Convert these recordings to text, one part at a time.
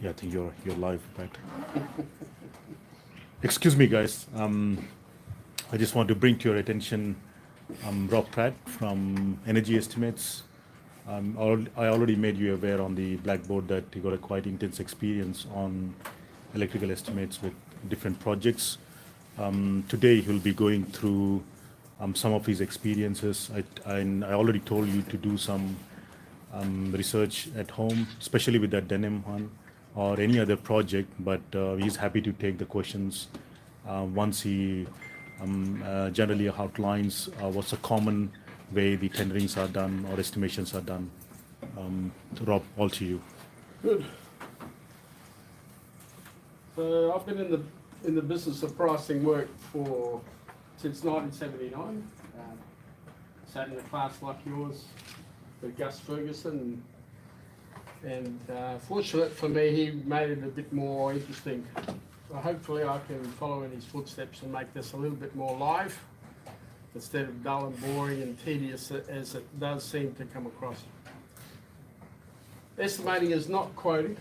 Yeah, I think you're live, Pat. Excuse me, guys. I just want to bring to your attention Rob Pratt from Energy Estimates. I already made you aware on the blackboard that he got a quite intense experience on electrical estimates with different projects. Today he'll be going through some of his experiences. I already told you to do some research at home, especially with that Denham one or any other project, but he's happy to take the questions once he generally outlines what's a common way the tenderings are done or estimations are done. Rob, all to you. Good. So I've been in the business of pricing work since 1979. Sat in a class like yours with Gus Ferguson, and fortunate for me, he made it a bit more interesting. So hopefully I can follow in his footsteps and make this a little bit more live, instead of dull and boring and tedious as it does seem to come across. Estimating is not quoting.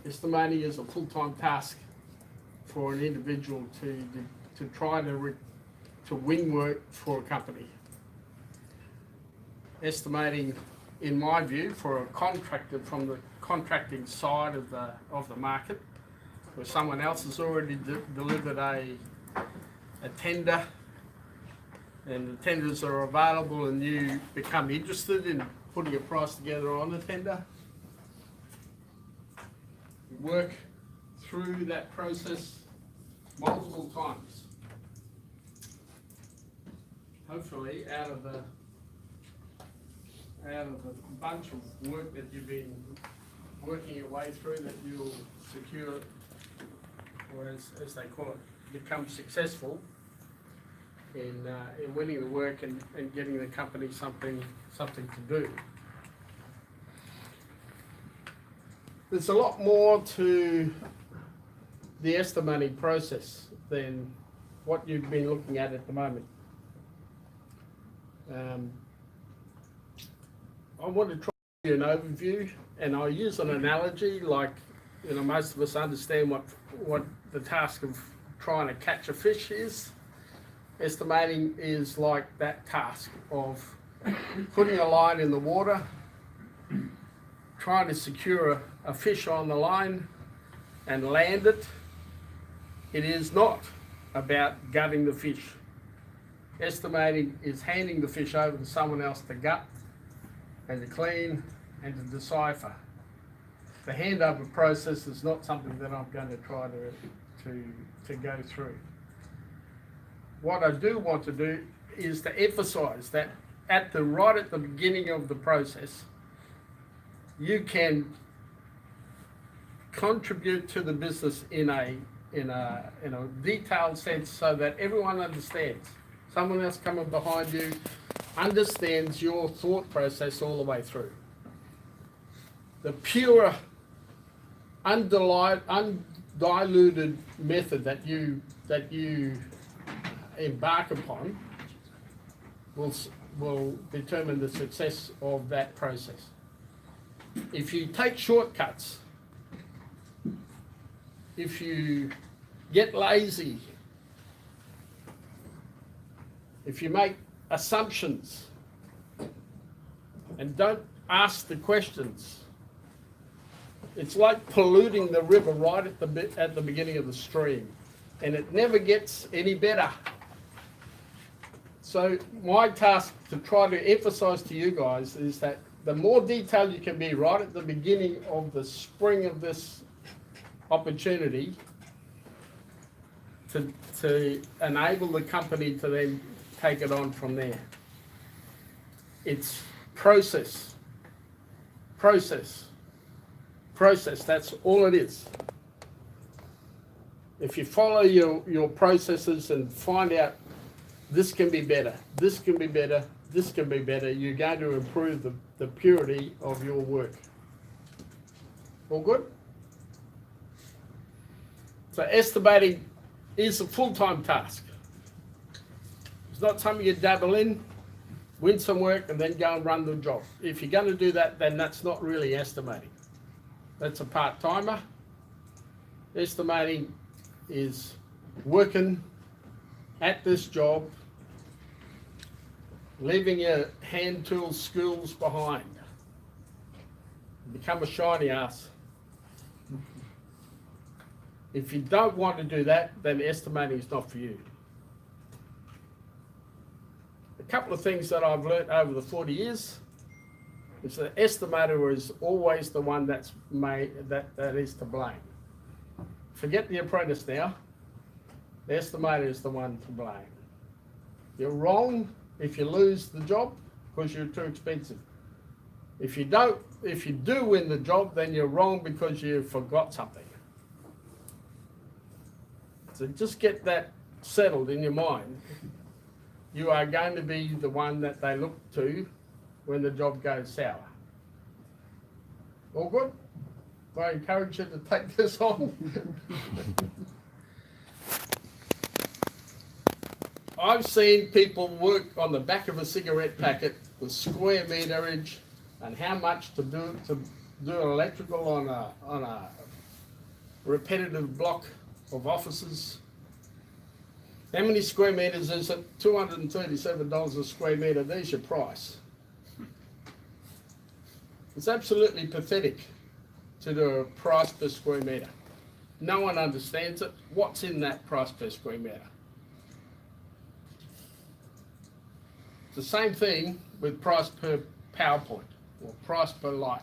Estimating is a full-time task for an individual to try to win work for a company. Estimating, in my view, for a contractor from the contracting side of the market, where someone else has already delivered a tender, and the tenders are available, and you become interested in putting a price together on the tender. You work through that process multiple times. Hopefully, out of the bunch of work that you've been working your way through, that you'll secure, or as they call it, become successful in winning the work and getting the company something to do. There's a lot more to the estimating process than what you've been looking at the moment. I want to try to give you an overview, and I'll use an analogy like, most of us understand what the task of trying to catch a fish is. Estimating is like that task of putting a line in the water, trying to secure a fish on the line and land it. It is not about gutting the fish. Estimating is handing the fish over to someone else to gut and to clean and to decipher. The handover process is not something that I'm going to try to go through. What I do want to do is to emphasize that right at the beginning of the process, you can contribute to the business in a detailed sense, so that everyone understands. Someone else coming behind you understands your thought process all the way through. The pure, undiluted method that you embark upon will determine the success of that process. If you take shortcuts, if you get lazy, if you make assumptions and don't ask the questions, it's like polluting the river right at the beginning of the stream, and it never gets any better. So my task to try to emphasize to you guys is that the more detailed you can be right at the beginning of the spring of this opportunity, to enable the company to then take it on from there. It's process. That's all it is. If you follow your processes and find out this can be better, this can be better, this can be better, you're going to improve the purity of your work. All good? So estimating is a full-time task. It's not something you dabble in, win some work, and then go and run the job. If you're going to do that, then that's not really estimating. that's a part-timer. Estimating is working at this job, leaving your hand tool skills behind. Become a shiny ass. If you don't want to do that, then estimating is not for you. A couple of things that I've learnt over the 40 years is that the estimator is always the one that is to blame. Forget the apprentice now. The estimator is the one to blame. You're wrong if you lose the job because you're too expensive. If you do win the job, then you're wrong because you forgot something. So just get that settled in your mind. You are going to be the one that they look to when the job goes sour. All good? I encourage you to take this on. I've seen people work on the back of a cigarette packet with square meterage and how much to do electrical on a repetitive block of offices. How many square meters is it? $237 a square meter. There's your price. It's absolutely pathetic to do a price per square meter. No one understands it. What's in that price per square meter? It's the same thing with price per PowerPoint or price per light.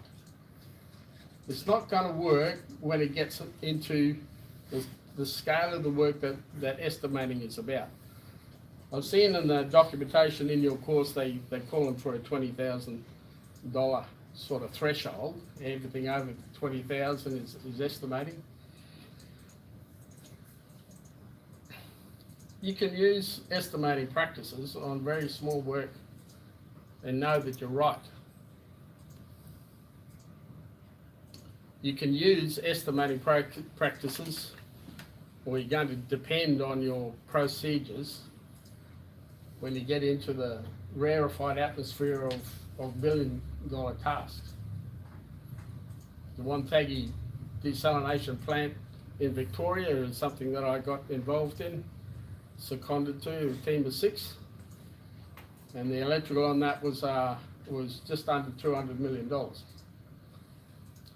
It's not going to work when it gets into the scale of the work that estimating is about. I've seen in the documentation in your course they call them for a $20,000 sort of threshold. Everything over 20,000 is estimating. You can use estimating practices on very small work and know that you're right. You can use estimating practices, or you're going to depend on your procedures when you get into the rarefied atmosphere of billion-dollar tasks. The Wonthaggi desalination plant in Victoria is something that I got involved in, seconded to a team of 6, and the electrical on that was just under $200 million.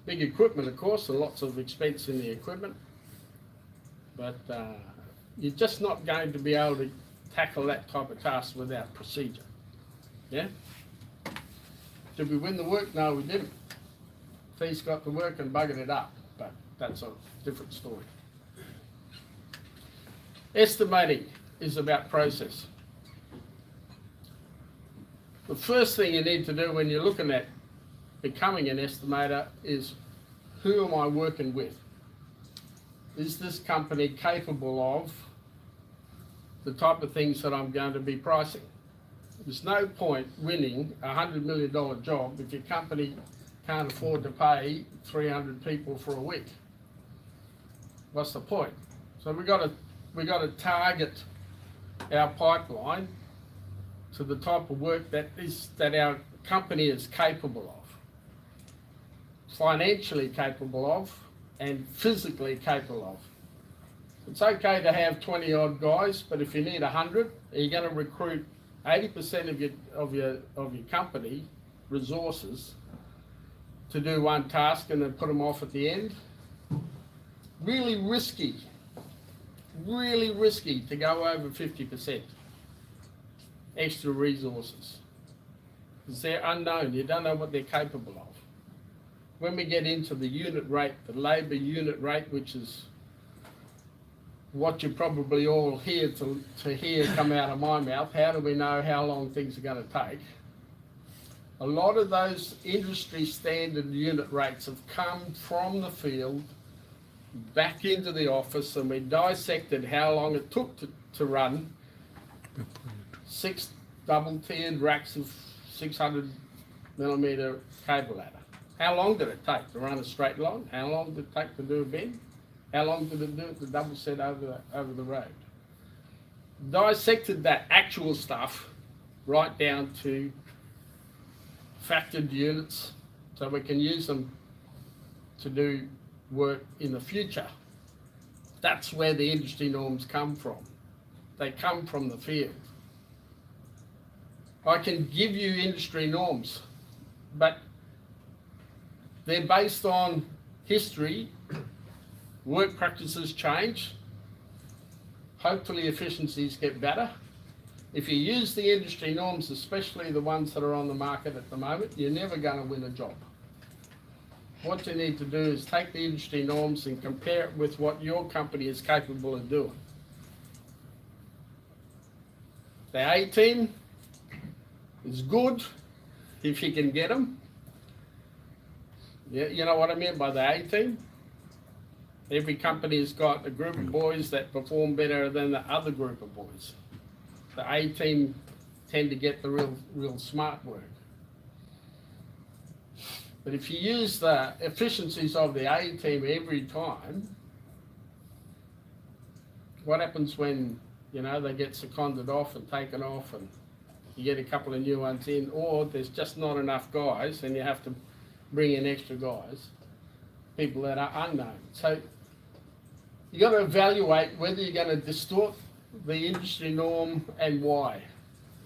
Big equipment, of course, and lots of expense in the equipment, but you're just not going to be able to tackle that type of task without procedure. Yeah? Did we win the work? No, we didn't. Thief's got the work and buggered it up, but that's a different story. Estimating is about process. The first thing you need to do when you're looking at becoming an estimator is, who am I working with? Is this company capable of the type of things that I'm going to be pricing? There's no point winning a $100 million job if your company can't afford to pay 300 people for a week. What's the point? So we got to target our pipeline to the type of work that our company is capable of, financially capable of, and physically capable of. It's okay to have 20 odd guys, but if you need 100, are you going to recruit 80% of your company resources to do one task and then put them off at the end? Really risky to go over 50% extra resources, because they're unknown. You don't know what they're capable of. When we get into the unit rate, the labour unit rate, which is what you probably all hear to hear come out of my mouth, how do we know how long things are going to take? A lot of those industry standard unit rates have come from the field back into the office, and we dissected how long it took to run 6 double-tiered racks of 600 millimetre cable ladder. How long did it take to run a straight line? How long did it take to do a bend? How long did it do it to double set over the road? Dissected that actual stuff right down to factored units, so we can use them to do work in the future. That's where the industry norms come from. They come from the field. I can give you industry norms, but they're based on history. Work practices change. Hopefully efficiencies get better. If you use the industry norms, especially the ones that are on the market at the moment, you're never going to win a job. What you need to do is take the industry norms and compare it with what your company is capable of doing. The A-team is good if you can get them. Yeah, you know what I mean by the A-team? Every company's got a group of boys that perform better than the other group of boys. The A-team tend to get the real smart work. But if you use the efficiencies of the A-team every time, what happens when, you know, they get seconded off and taken off and you get a couple of new ones in, or there's just not enough guys and you have to bring in extra guys, people that are unknown. So you got to evaluate whether you're going to distort the industry norm and why,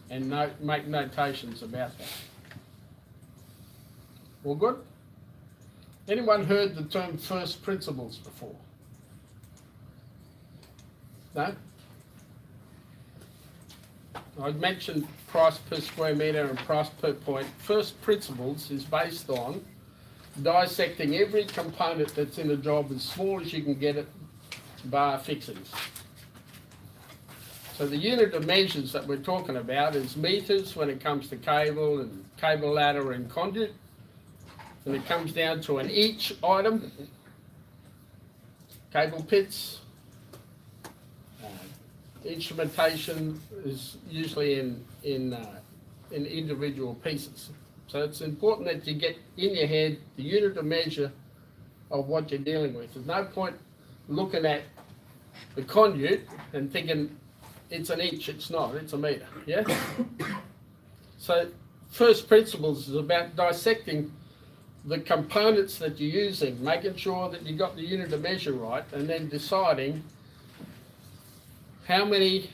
and make notations about that. All good? Anyone heard the term first principles before? No? I mentioned price per square metre and price per point. First principles is based on dissecting every component that's in a job as small as you can get it, bar fixings. So the unit of measures that we're talking about is metres when it comes to cable and cable ladder and conduit. And it comes down to an each item, cable pits. Instrumentation is usually in individual pieces. So it's important that you get in your head the unit of measure of what you're dealing with. There's no point looking at the conduit and thinking it's an inch, it's not, it's a metre, yeah? So first principles is about dissecting the components that you're using, making sure that you got the unit of measure right, and then deciding how many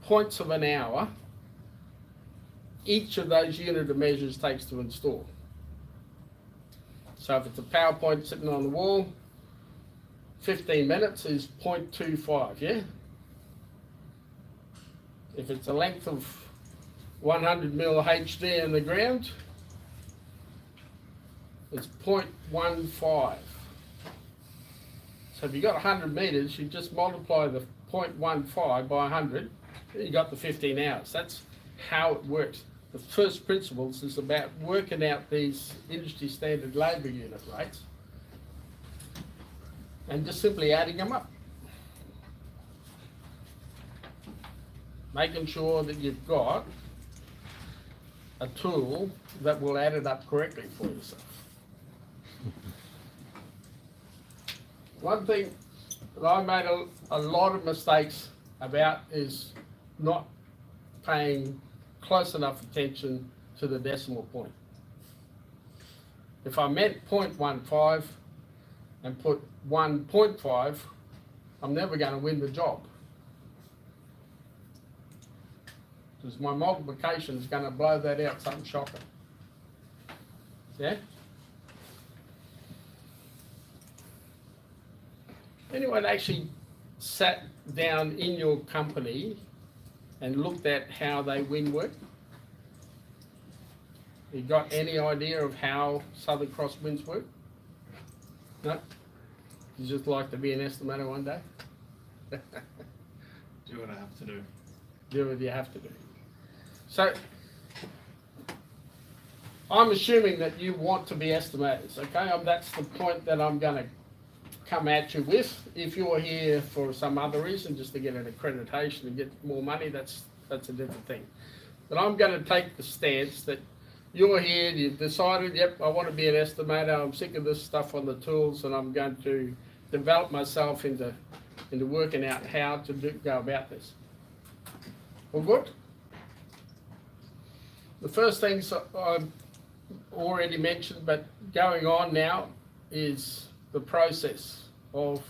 points of an hour each of those unit of measures takes to install. So if it's a PowerPoint sitting on the wall, 15 minutes is 0.25, yeah? If it's a length of 100 mil HD in the ground, it's 0.15. So if you've got 100 metres, you just multiply the 0.15 by 100, you got the 15 hours. That's how it works. The first principles is about working out these industry standard labour unit rates and just simply adding them up. Making sure that you've got a tool that will add it up correctly for yourself. One thing that I made a lot of mistakes about is not paying close enough attention to the decimal point. If I meant 0.15 and put 1.5, I'm never going to win the job. Because my multiplication is going to blow that out, something shocking. Yeah? Anyone actually sat down in your company and looked at how they win work? You got any idea of how Southern Cross wins work? No? You just like to be an estimator one day? Do what I have to do. Do what you have to do. So, I'm assuming that you want to be estimators, okay? That's the point that I'm going to come at you with. If you're here for some other reason, just to get an accreditation and get more money, that's a different thing. But I'm going to take the stance that you're here, you've decided, yep, I want to be an estimator, I'm sick of this stuff on the tools, and I'm going to develop myself into working out how to go about this. All good? The first things I've already mentioned, but going on now, is the process of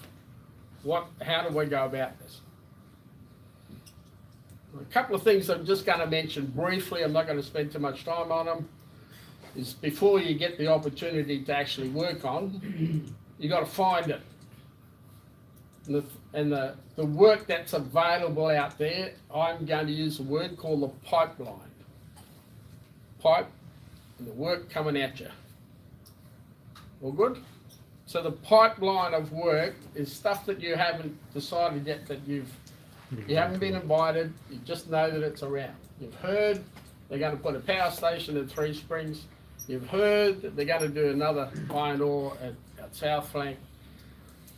how do we go about this? A couple of things I'm just going to mention briefly, I'm not going to spend too much time on them, is before you get the opportunity to actually work on, you got to find it. And the work that's available out there, I'm going to use a word called the pipeline. Pipe and the work coming at you. All good? So the pipeline of work is stuff that you haven't decided yet, that you haven't been invited, you just know that it's around. You've heard they're going to put a power station in Three Springs. You've heard that they're going to do another iron ore at South Flank.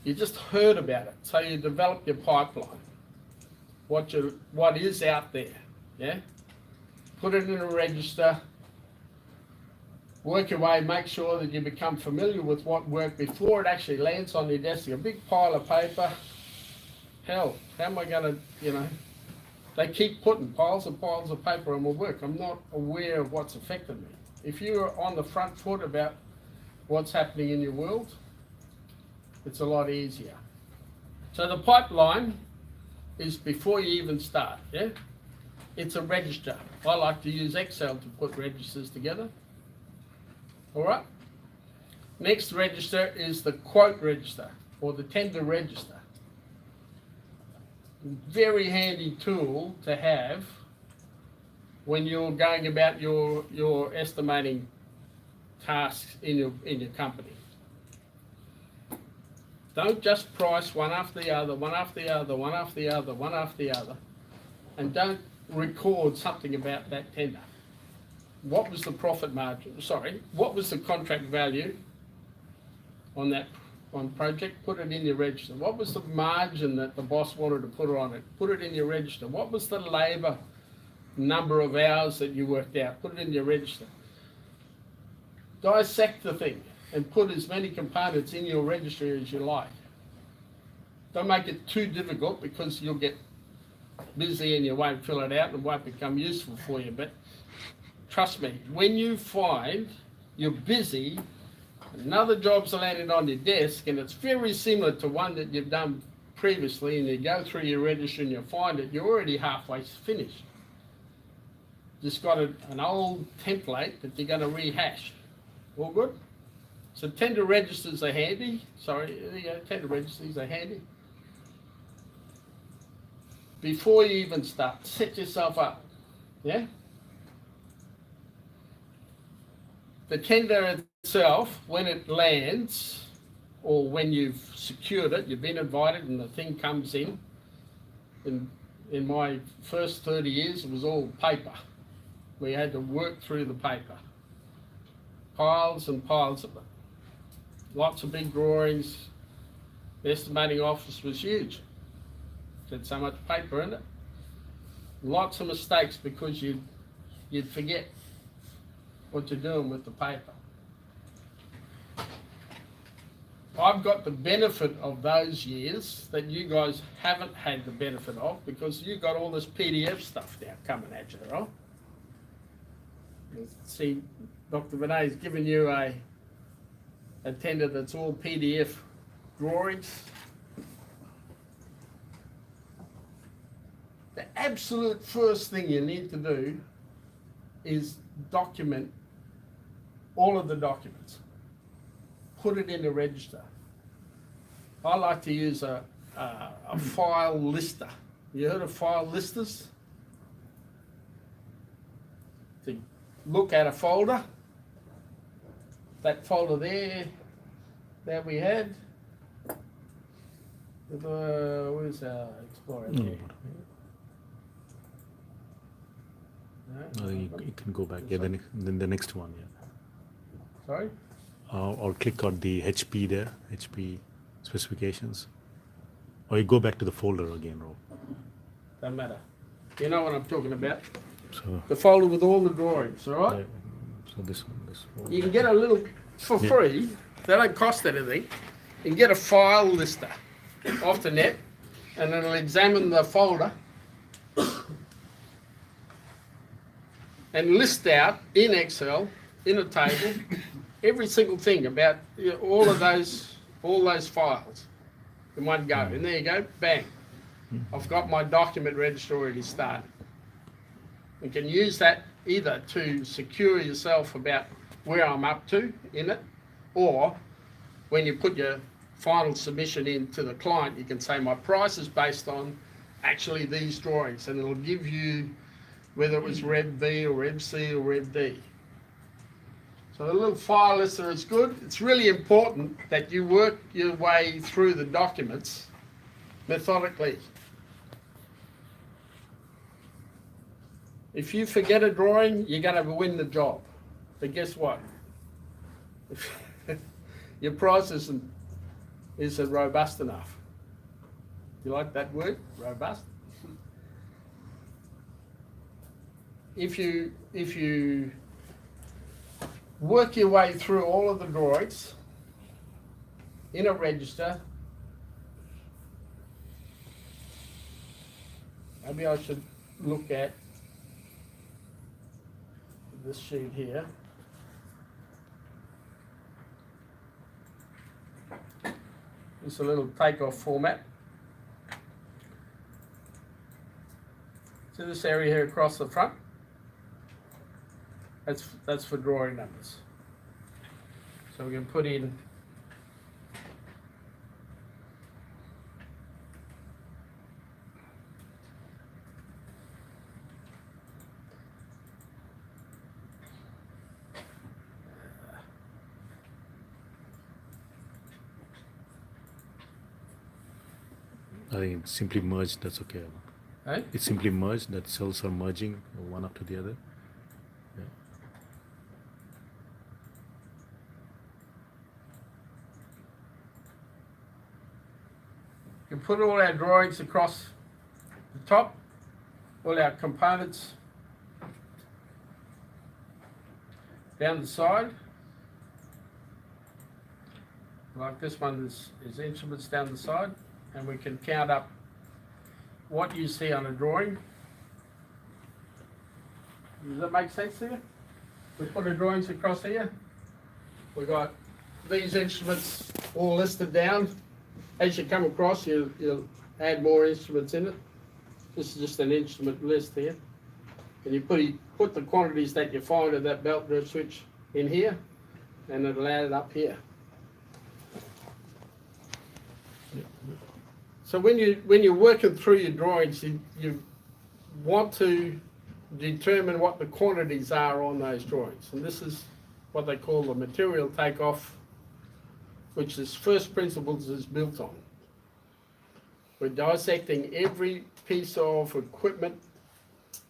You just heard about it. So you develop your pipeline. What is out there, yeah? Put it in a register. Work your way, make sure that you become familiar with what work before it actually lands on your desk. A big pile of paper. Hell, how am I going to, they keep putting piles and piles of paper on my work. I'm not aware of what's affected me. If you're on the front foot about what's happening in your world, it's a lot easier. So the pipeline is before you even start, yeah? It's a register. I like to use Excel to put registers together. All right? Next register is the quote register or the tender register. Very handy tool to have when you're going about your estimating tasks in your company. Don't just price one after the other, one after the other, one after the other, one after the other, and don't record something about that tender. What was the profit margin? Sorry, what was the contract value on that project? Put it in your register. What was the margin that the boss wanted to put on it? Put it in your register. What was the labour number of hours that you worked out? Put it in your register. Dissect the thing and put as many components in your registry as you like. Don't make it too difficult because you'll get busy and you won't fill it out and it won't become useful for you. But trust me, when you find you're busy, another job's landed on your desk and it's very similar to one that you've done previously, and you go through your register and you find it, you're already halfway finished. Just got an old template that you're going to rehash. All good? So tender registers are handy. Tender registers are handy. Before you even start, set yourself up. Yeah? The tender itself, when it lands, or when you've secured it, you've been invited and the thing comes in. In my first 30 years, it was all paper. We had to work through the paper. Piles and piles of it. Lots of big drawings. The estimating office was huge. It had so much paper in it. Lots of mistakes because you'd forget what you're doing with the paper. I've got the benefit of those years that you guys haven't had the benefit of because you got all this PDF stuff now coming at you, right? See, Dr. Vinay's given you a tender that's all PDF drawings. The absolute first thing you need to do is document all of the documents. Put it in a register. I like to use a file lister. You heard of file listers? To look at a folder. That folder there that we had. Where's our Explorer there? No, you can go back. Yeah, then the next one. Yeah. Sorry? Or click on the HP there, HP specifications. Or you go back to the folder again, Rob. Doesn't matter. You know what I'm talking about. So The folder with all the drawings, all right? yeah, so this one. You can get a little for free. They don't cost anything. You can get a file lister off the net, and it'll examine the folder and list out in Excel, in a table, every single thing about all those files in one go. And there you go, bang. I've got my document register already started. You can use that either to secure yourself about where I'm up to in it, or when you put your final submission in to the client, you can say my price is based on actually these drawings, and it'll give you whether it was Rev B or Rev C or Rev D. So the little file lister is good. It's really important that you work your way through the documents methodically. If you forget a drawing, you're going to win the job. But guess what? Your price isn't robust enough. You like that word? Robust? If you work your way through all of the drawings in a register, maybe I should look at this sheet here. It's a little takeoff format. So this area here across the front, that's for drawing numbers. So we can put in I think it's simply merged, that's okay. eh? It's simply merged, that cells are merging one after the other. Yeah. You can put all our drawings across the top, all our components down the side. Like this one is instruments down the side, and we can count up what you see on a drawing. Does that make sense to you? We put the drawings across here. We got these instruments all listed down. As you come across, you'll add more instruments in it. This is just an instrument list here. And you put the quantities that you find of that belt drive switch in here, and it'll add it up here. So when you're working through your drawings, you want to determine what the quantities are on those drawings. And this is what they call the material takeoff, which is first principles is built on. We're dissecting every piece of equipment,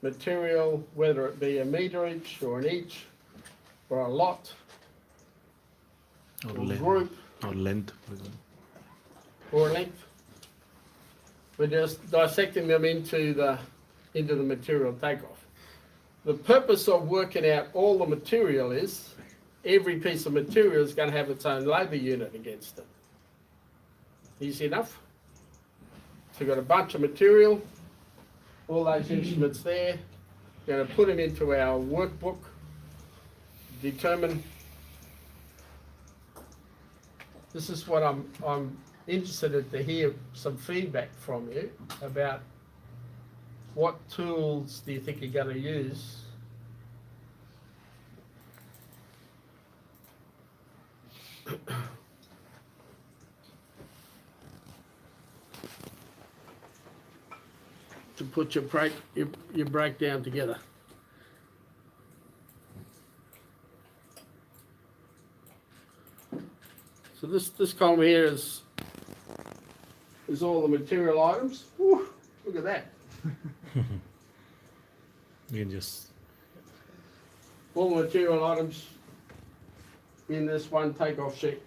material, whether it be a meterage or an inch or a lot or group or length, for example. or length. We're just dissecting them into the material takeoff. The purpose of working out all the material is every piece of material is going to have its own labour unit against it. Easy enough? So we've got a bunch of material, all those instruments there. We're going to put them into our workbook, determine. This is what I'm interested to hear some feedback from you about what tools do you think you're going to use to put your breakdown together. So this column here is all the material items. Whew, look at that. You can just All the material items in this one takeoff sheet.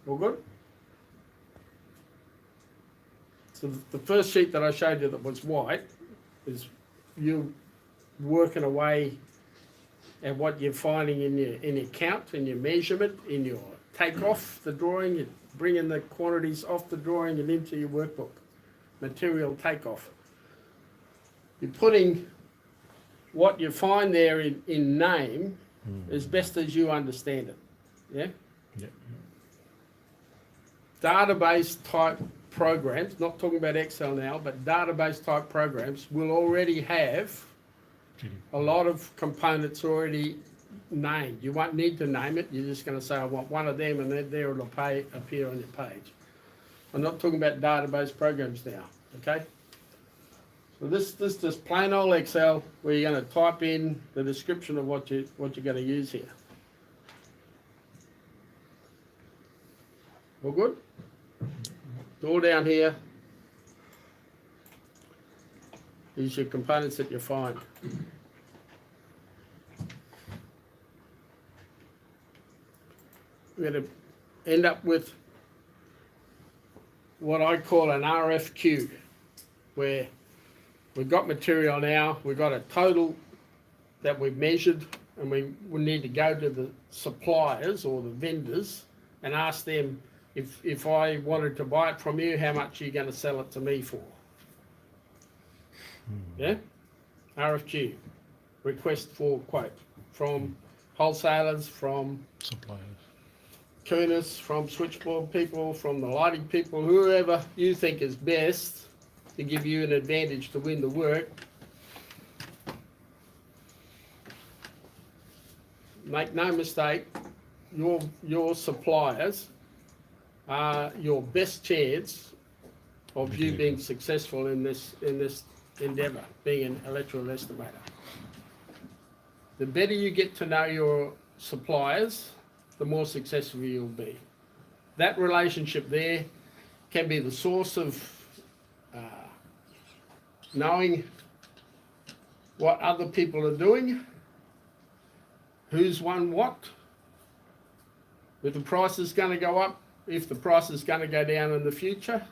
All good? So the first sheet that I showed you that was white is you working away at what you're finding in your count, in your measurement, in your take off the drawing, you're bringing the quantities off the drawing and into your workbook. Material takeoff. You're putting what you find there in name as best as you understand it. Yeah? Yeah. Database type programs, not talking about Excel now, but database type programs will already have a lot of components already named. You won't need to name it. You're just going to say, I want one of them, and then there it'll appear on your page. I'm not talking about database programs now, okay? So this just plain old Excel where you're going to type in the description of what you're going to use here. All good? All down here is your components that you find. We're going to end up with what I call an RFQ, where we've got material now, we've got a total that we've measured, and we need to go to the suppliers or the vendors and ask them, if I wanted to buy it from you, how much are you going to sell it to me for? Yeah? RFQ, request for quote, from wholesalers, from Suppliers. Kunis, from switchboard people, from the lighting people, whoever you think is best to give you an advantage to win the work. Make no mistake, your suppliers are your best chance of you being successful in this endeavour, being an electrical estimator. The better you get to know your suppliers, the more successful you'll be. That relationship there can be the source of knowing what other people are doing, who's won what, if the price is going to go up, if the price is going to go down in the future.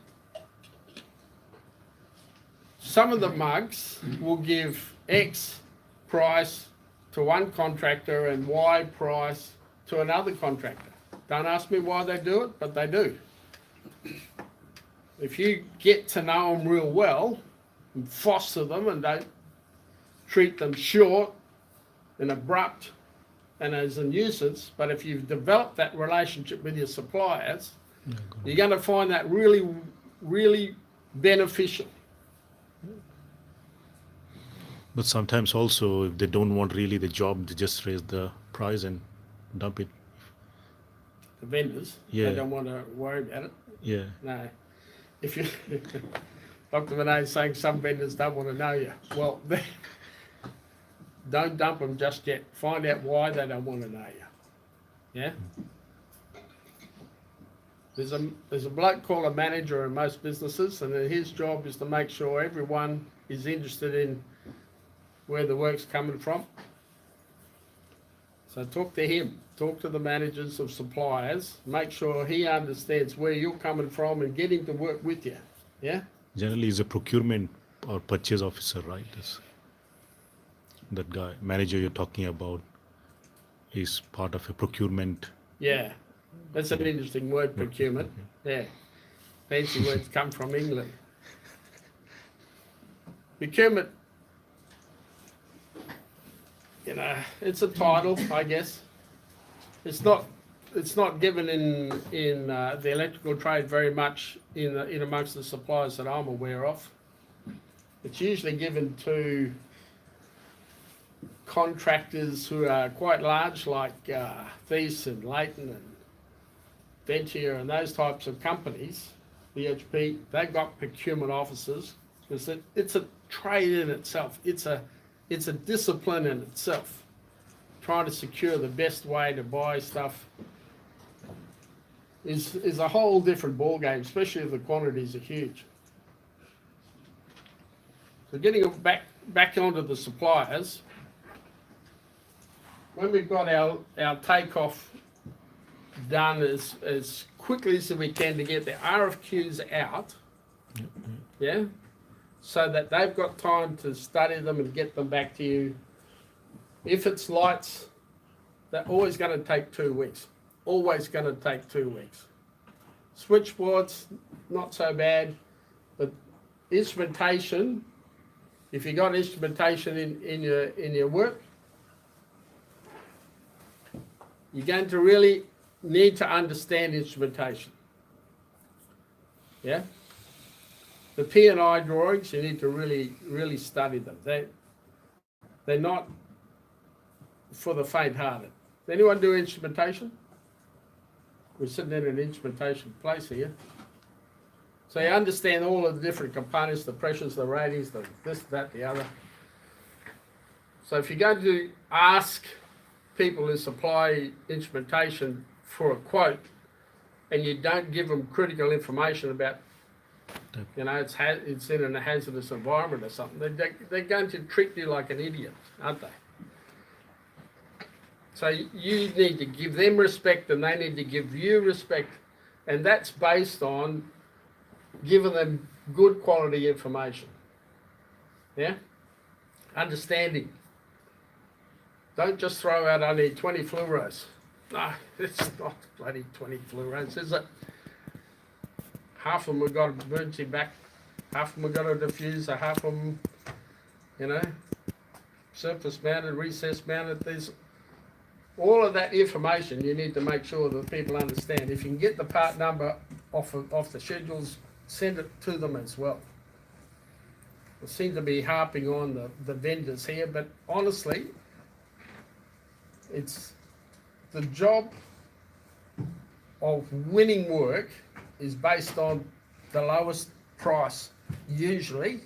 Some of the mugs will give X price to one contractor and Y price to another contractor. Don't ask me why they do it, but they do. If you get to know them real well and foster them and don't treat them short and abrupt and as a nuisance, but if you've developed that relationship with your suppliers, you're going to find that really, really beneficial. But sometimes also, if they don't want really the job, they just raise the price and dump it. The vendors, Yeah. they don't want to worry about it. Yeah. No. If you, Dr. Vinay is saying some vendors don't want to know you. Well, don't dump them just yet. Find out why they don't want to know you. Yeah? There's a bloke called a manager in most businesses, and his job is to make sure everyone is interested in where the work's coming from. So talk to him, talk to the managers of suppliers, make sure he understands where you're coming from and get him to work with you. Yeah? Generally, he's a procurement or purchase officer, right? That guy, manager you're talking about, is part of a procurement. Yeah. That's an interesting word, procurement. Yeah. Fancy words come from England. Procurement, you know, it's a title, I guess. It's not given in the electrical trade very much in amongst the suppliers that I'm aware of. It's usually given to contractors who are quite large, like Thies and Leighton and Venture and those types of companies. BHP, they've got procurement officers because it's a trade in itself. It's a discipline in itself. Trying to secure the best way to buy stuff is a whole different ball game, especially if the quantities are huge. So getting back onto the suppliers, when we've got our takeoff done as quickly as we can to get the RFQs out, yeah, so that they've got time to study them and get them back to you. If it's lights, they're always going to take 2 weeks. Always going to take 2 weeks. Switchboards, not so bad, but instrumentation, if you got instrumentation in your work, you're going to really need to understand instrumentation. Yeah? The P&I drawings, you need to really study them. They're not for the faint-hearted. Does anyone do instrumentation? We're sitting in an instrumentation place here. So you understand all of the different components, the pressures, the ratings, the this, that, the other. So if you're going to ask people who supply instrumentation for a quote and you don't give them critical information about, you know, it's in a hazardous environment or something, they're going to treat you like an idiot, aren't they? So you need to give them respect and they need to give you respect. And that's based on giving them good quality information. Yeah? Understanding. Don't just throw out, I need 20 fluoros. No, it's not bloody 20 fluoros, is it? Half of them have got an emergency back, half of them have got a diffuser, half of them, you know, surface mounted, recess mounted. There's all of that information you need to make sure that people understand. If you can get the part number off the schedules, send it to them as well. We seem to be harping on the vendors here, but honestly, it's the job of winning work is based on the lowest price, usually,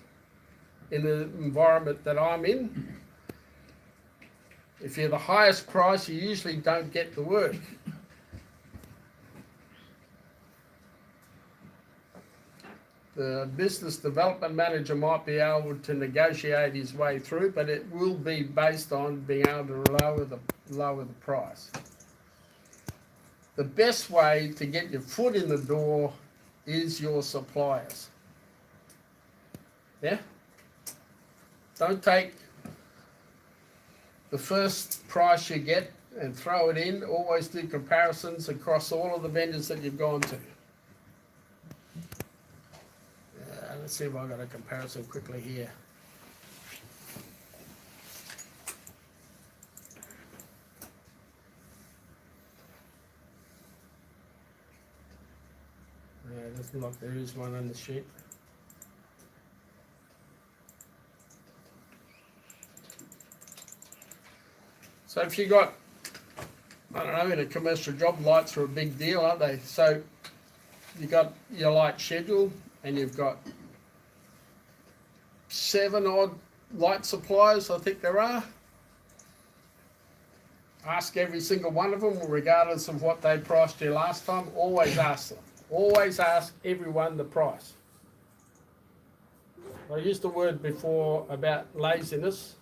in the environment that I'm in. If you're the highest price, you usually don't get the work. The business development manager might be able to negotiate his way through, but it will be based on being able to lower the price. The best way to get your foot in the door is your suppliers. Yeah? Don't take the first price you get and throw it in. Always do comparisons across all of the vendors that you've gone to. Let's see if I've got a comparison quickly here. Yeah, it doesn't look like there is one on the sheet. So if you got, I don't know, in a commercial job, lights are a big deal, aren't they? So you got your light schedule and you've got 7 odd light suppliers, I think there are. Ask every single one of them, regardless of what they priced you last time. Always ask them. Always ask everyone the price. I used a word before about laziness.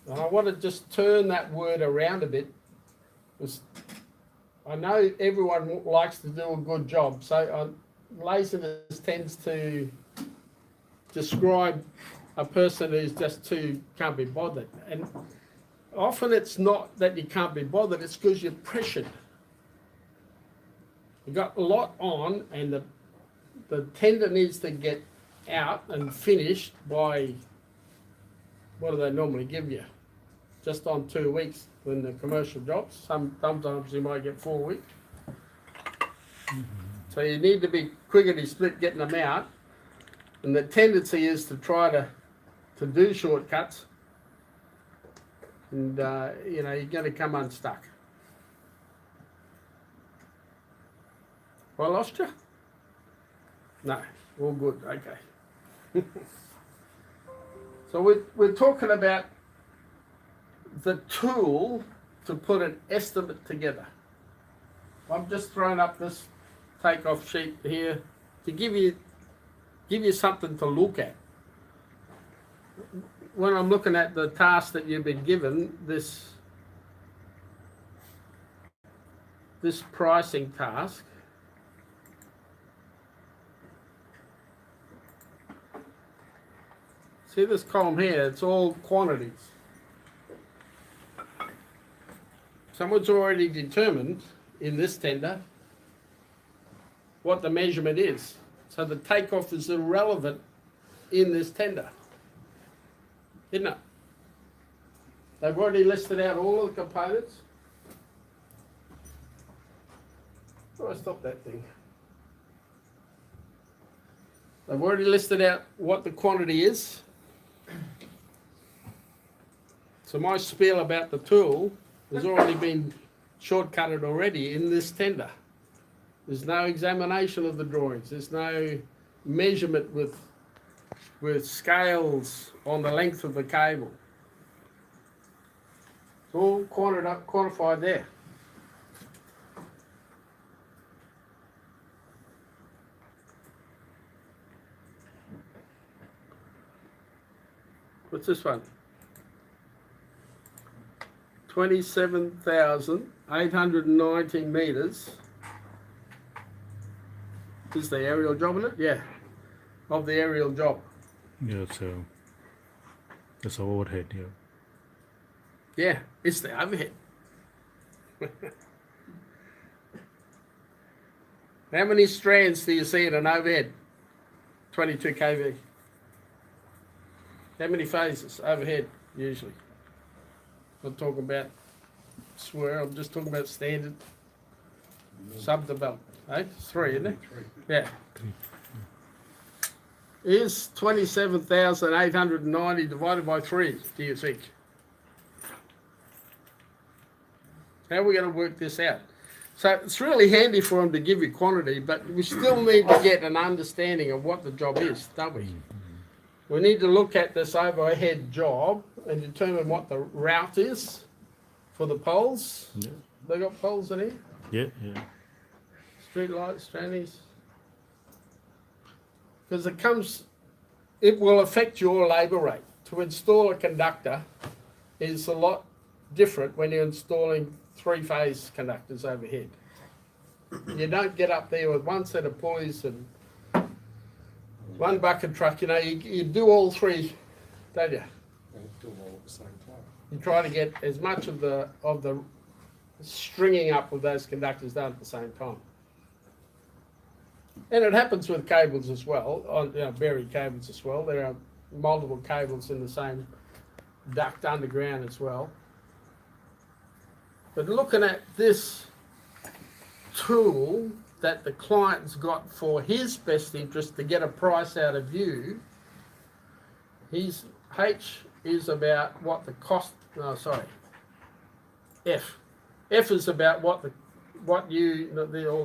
And I want to just turn that word around a bit. Because I know everyone likes to do a good job. So laziness tends to describe a person who's just can't be bothered. And often it's not that you can't be bothered, it's because you're pressured. You've got a lot on and the tender needs to get out and finished by, what do they normally give you? Just on 2 weeks in the commercial jobs. Sometimes you might get 4 weeks. So you need to be quickly split getting them out. And the tendency is to try to do shortcuts, and you know, you're going to come unstuck. Have I lost you? No, all good. Okay. So we're talking about the tool to put an estimate together. I'm just throwing up this takeoff sheet here to give you something to look at. When I'm looking at the task that you've been given, this pricing task, see this column here, it's all quantities. Someone's already determined in this tender what the measurement is. So the takeoff is irrelevant in this tender, isn't it? They've already listed out all of the components. do I stop that thing? I've already listed out what the quantity is. So my spiel about the tool has already been shortcutted already in this tender. There's no examination of the drawings. There's no measurement with scales on the length of the cable. It's all quantified there. What's this one? 27,890 metres. Is the aerial job in it? Yeah. Of the aerial job. Yeah, so that's overhead, yeah. Yeah, it's the overhead. How many strands do you see in an overhead? 22 kV. How many phases overhead usually? I'm talking about swear, I'm just talking about standard subdeveloped. Eh? 3, isn't it? 3. Yeah. Is 27,890 divided by 3, do you think? How are we going to work this out? So it's really handy for them to give you quantity, but we still need to get an understanding of what the job is, don't we? We need to look at this overhead job and determine what the route is for the poles. Yeah, They got poles in here? yeah, yeah. Street lights, trannies. Because it will affect your labour rate. To install a conductor is a lot different when you're installing 3-phase conductors overhead. You don't get up there with one set of pulleys and one bucket truck, you do all 3, don't you? And do them all at the same time. You try to get as much of the stringing up of those conductors done at the same time. And it happens with cables as well, on buried cables as well. There are multiple cables in the same duct underground as well. But looking at this tool that the client's got for his best interest to get a price out of you, his H is about what the cost, F. F is about all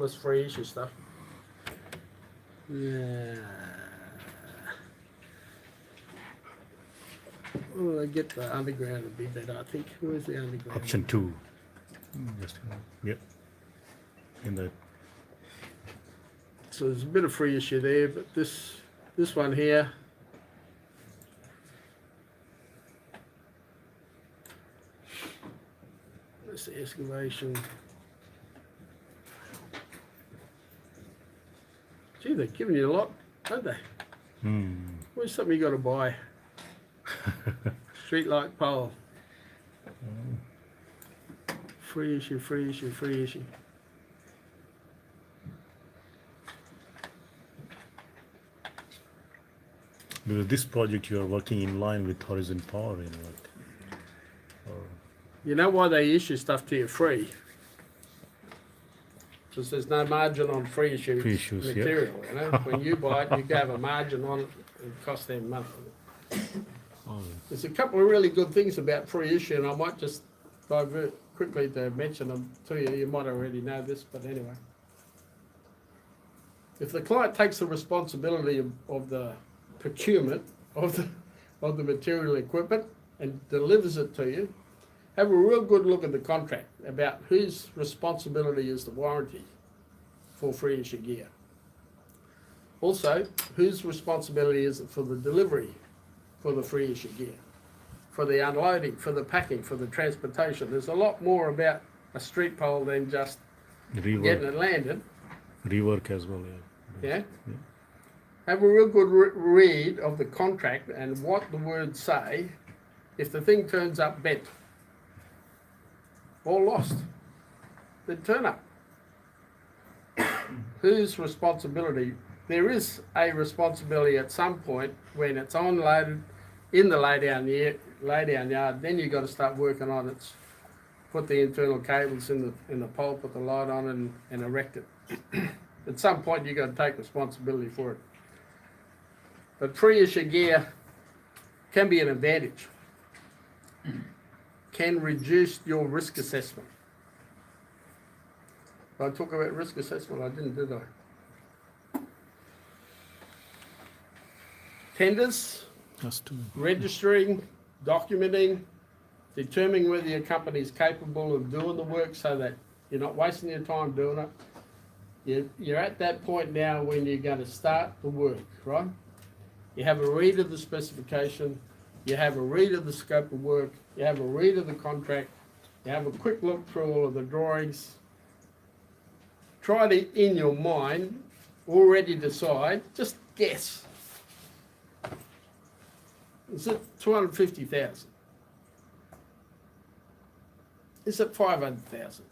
this free issue stuff. Yeah. Oh, I get the underground a bit better, I think. Where's the underground? Option 2. Just, yep. In the So there's a bit of free issue there, but this one here, that's the excavation. Gee, they're giving you a lot, don't they? Where's something you got to buy? Street light pole. Free issue, free issue, free issue. Because this project you are working in line with Horizon Power, You know why they issue stuff to you free? Because there's no margin on free issue material. When you buy it, you can have a margin on it. It costs them money. There's a couple of really good things about free issue, and I might just divert quickly to mention them to you. You might already know this, but anyway. If the client takes the responsibility of the procurement of the material equipment and delivers it to you, have a real good look at the contract about whose responsibility is the warranty for free issue gear. Also, whose responsibility is it for the delivery for the free issue gear, for the unloading, for the packing, for the transportation. There's a lot more about a street pole than just getting it landed. Rework as well, Yeah? Have a real good read of the contract and what the words say if the thing turns up bent or lost. Then turn up. Whose responsibility? There is a responsibility at some point when it's unloaded in the laydown yard. Then you've got to start working on it. Put the internal cables in the pole, put the light on, and erect it. At some point, you've got to take responsibility for it. But pre-issue gear can be an advantage. Can reduce your risk assessment. Did I talk about risk assessment? I didn't, did I? Tenders, Just to, registering, documenting, determining whether your company is capable of doing the work so that you're not wasting your time doing it. You're at that point now when you're going to start the work, right? You have a read of the specification, you have a read of the scope of work, you have a read of the contract, you have a quick look through all of the drawings. Try to, in your mind, already decide, just guess. Is it 250,000? Is it 500,000?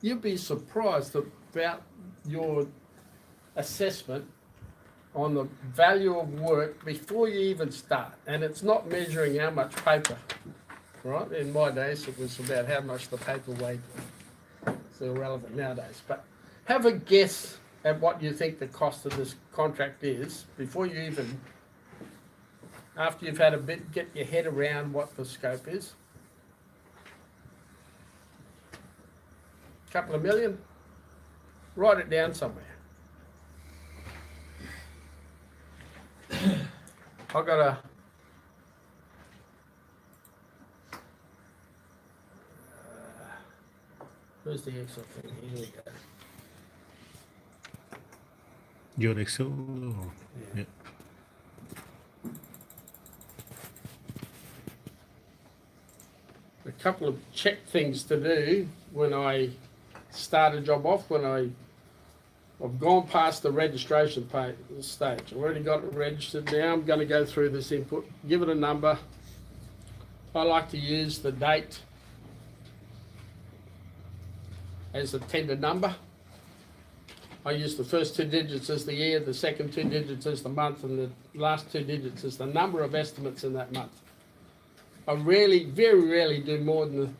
You'd be surprised about your assessment on the value of work before you even start. And it's not measuring how much paper, right? In my days, it was about how much the paper weighed. It's irrelevant nowadays. But have a guess at what you think the cost of this contract is before you even, after you've had a bit, get your head around what the scope is. Couple of million, write it down somewhere. I've got a where's the Excel thing? Here we go. your Excel? Or, yeah. A couple of check things to do when I start a job off, when I've gone past the registration stage. I've already got it registered. Now I'm going to go through this input, give it a number. I like to use the date as the tender number. I use the first 2 digits as the year, the second 2 digits as the month, and the last 2 digits as the number of estimates in that month. I rarely, very rarely do more than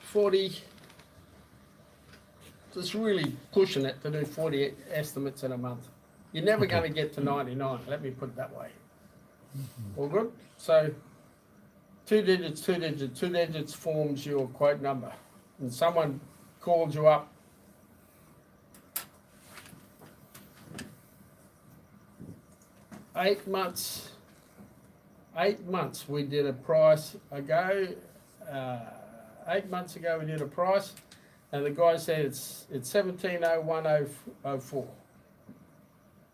40, just really pushing it to do 40 estimates in a month. You're never going to get to 99, let me put it that way. All good? So 2 digits, 2 digits, 2 digits forms your quote number. And someone calls you up, eight months we did a price ago, 8 months ago we did a price, and the guy said it's 170104.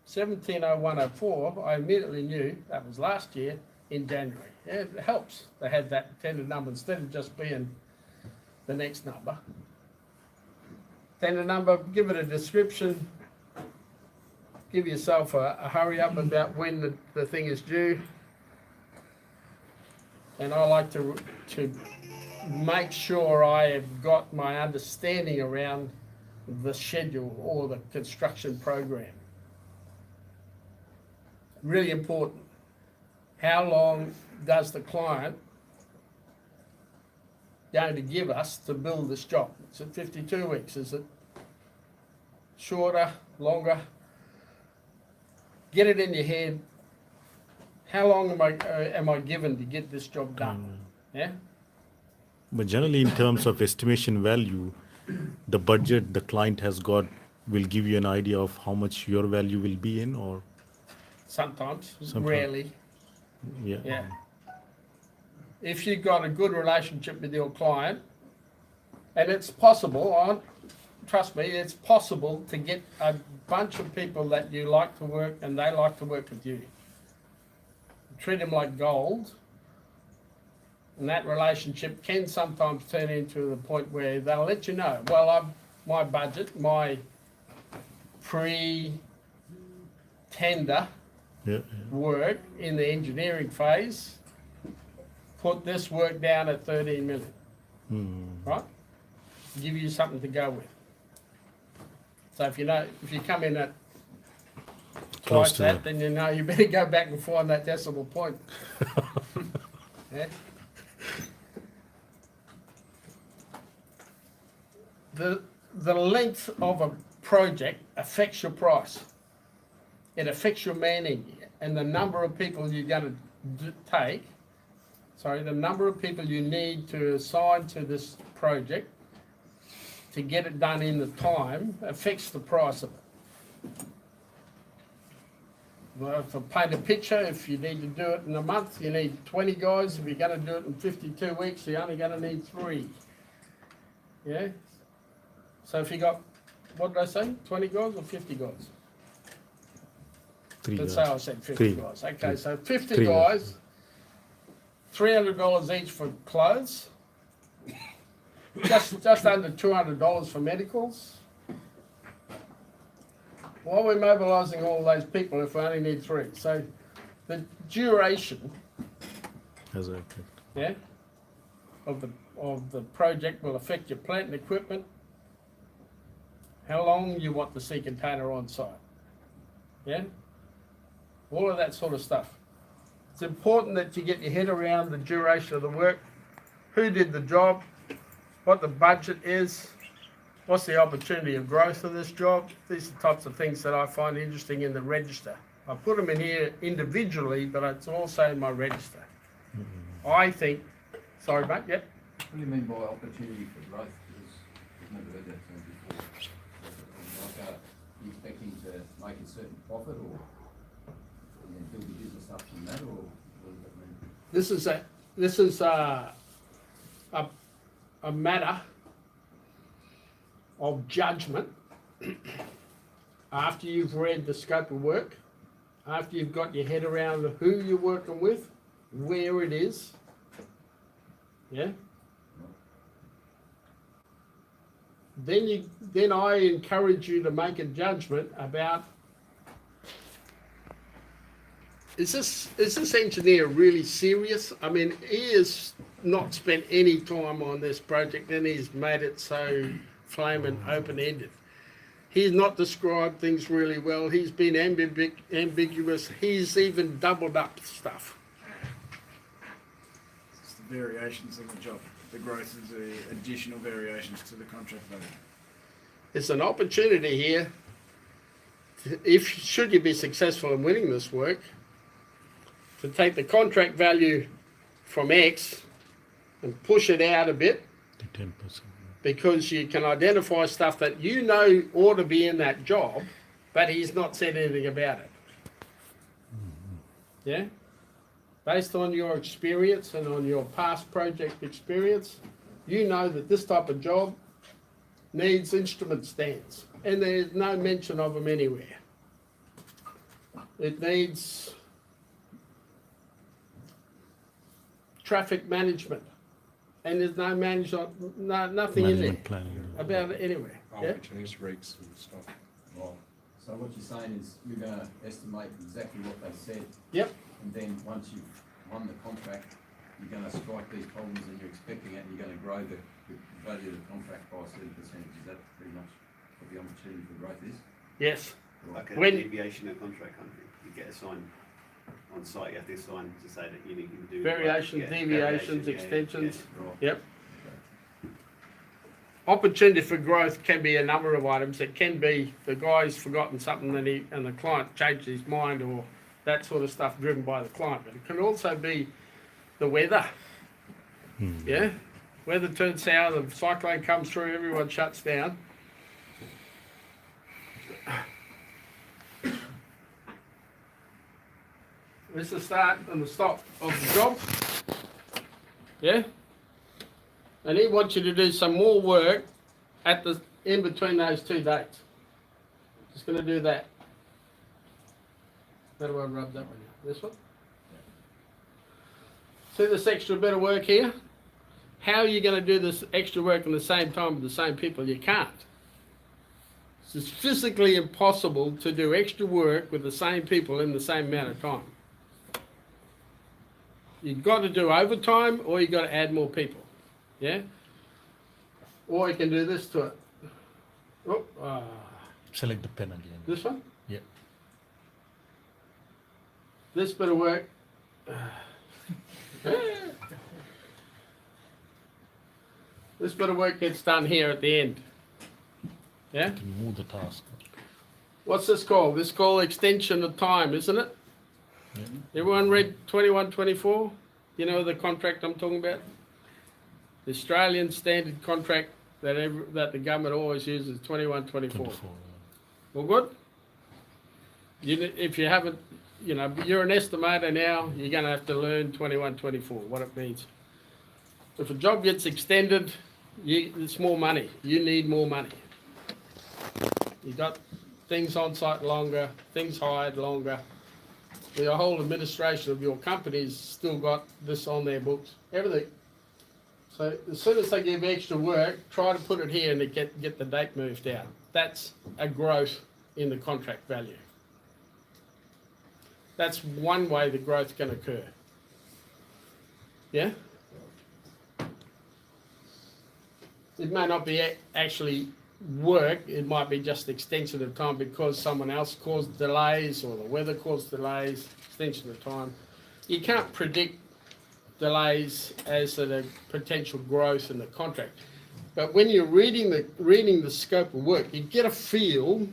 170104, I immediately knew that was last year in January. Yeah, it helps to have that tender number instead of just being the next number. Tender number, give it a description, give yourself a hurry up about when the thing is due. And I like to make sure I have got my understanding around the schedule or the construction program. Really important. How long does the client going to give us to build this job? Is it 52 weeks? Is it shorter, longer? Get it in your head. How long am I given to get this job done? Yeah. But generally, in terms of estimation value, the budget the client has got will give you an idea of how much your value will be in, or Sometimes. Sometimes. Rarely. yeah. Yeah. If you've got a good relationship with your client, and it's possible, trust me, it's possible to get a bunch of people that you like to work and they like to work with you. Treat them like gold, and that relationship can sometimes turn into the point where they'll let you know, well, my budget, my pre-tender Yeah. work in the engineering phase, put this work down at 13 million, right? Give you something to go with. So if you come in at Close twice to that, then you know you better go back and find that decimal point. Yeah? the length of a project affects your price. It affects your manning and the number of people you're going to take. Sorry, the number of people you need to assign to this project to get it done in the time affects the price of it. Well, to paint a picture, if you need to do it in a month, you need 20 guys. If you're going to do it in 52 weeks, you're only going to need 3. Yeah? So if you got, what did I say, 20 guys or 50 guys? 3 Let's guys. say I said 50 Three. guys. Okay, so 50 Three guys, $300 each for clothes, just under $200 for medicals. Why are we mobilising all those people if we only need 3? So the duration, Has an effect. yeah, of the project will affect your plant and equipment, how long you want the sea container on site, yeah, all of that sort of stuff. It's important that you get your head around the duration of the work, who did the job, what the budget is, what's the opportunity of growth of this job. These are the types of things that I find interesting in the register. I put them in here individually, but it's also in my register. I think, sorry mate, yep. What do you mean by opportunity for growth? Because I've never heard that term before. Like, are you expecting to make a certain profit or build the business up from that, or what does that mean? This is a matter of judgment after you've read the scope of work, after you've got your head around who you're working with, where it is, yeah. Then I encourage you to make a judgment about, is this engineer really serious? I mean, he has not spent any time on this project and he's made it so flaming open-ended. He's not described things really well. He's been ambiguous. He's even doubled up stuff. It's the variations of the job. The growth is the additional variations to the contract value. It's an opportunity here, should you be successful in winning this work, to take the contract value from X and push it out a bit, The 10%. because you can identify stuff that you know ought to be in that job, but he's not said anything about it. Yeah? Based on your experience and on your past project experience, you know that this type of job needs instrument stands, and there's no mention of them anywhere. It needs traffic management, and there's no nothing in there Management planning. about it anywhere. Yeah? Opportunities, rates and stuff. Right. So what you're saying is you're going to estimate exactly what they said, Yep. and then once you've won the contract, you're going to strike these problems that you're expecting it, and you're going to grow the value of the contract by a certain percentage. Is that pretty much what the opportunity for growth is? Yes. Like a When- deviation of contract country, you get assigned on site, you have to assign to say that you need to do. Variations, yeah, deviations, variation, yeah, extensions. Right. Yep. Opportunity for growth can be a number of items. It can be the guy's forgotten something and the client changed his mind, or that sort of stuff driven by the client. But it can also be the weather. Yeah? Weather turns sour, the cyclone comes through, everyone shuts down. This is the start and the stop of the job. Yeah? And he wants you to do some more work in between those two dates. Just going to do that. How do I rub that one? This one? See this extra bit of work here? How are you going to do this extra work in the same time with the same people? You can't. It's physically impossible to do extra work with the same people in the same amount of time. You've got to do overtime, or you've got to add more people. Yeah? Or you can do this to it. Oh, Select the pen again. this one? Yeah. This bit of work. This bit of work gets done here at the end. Yeah? To move the task. What's this called? This called extension of time, isn't it? Yeah. Everyone read 2124? You know the contract I'm talking about? The Australian standard contract that the government always uses, 2124. 24. All good? If you haven't, you're an estimator now, you're going to have to learn 2124, what it means. If a job gets extended, it's more money. You need more money. You got things on site longer, things hired longer. The whole administration of your company's still got this on their books, everything. So as soon as they give extra work, try to put it here and get the date moved out. That's a growth in the contract value. That's one way the growth can occur. Yeah? It may not be actually work, it might be just extension of time because someone else caused delays or the weather caused delays, extension of time. You can't predict delays as to the potential growth in the contract. But when you're reading the scope of work, you get a feel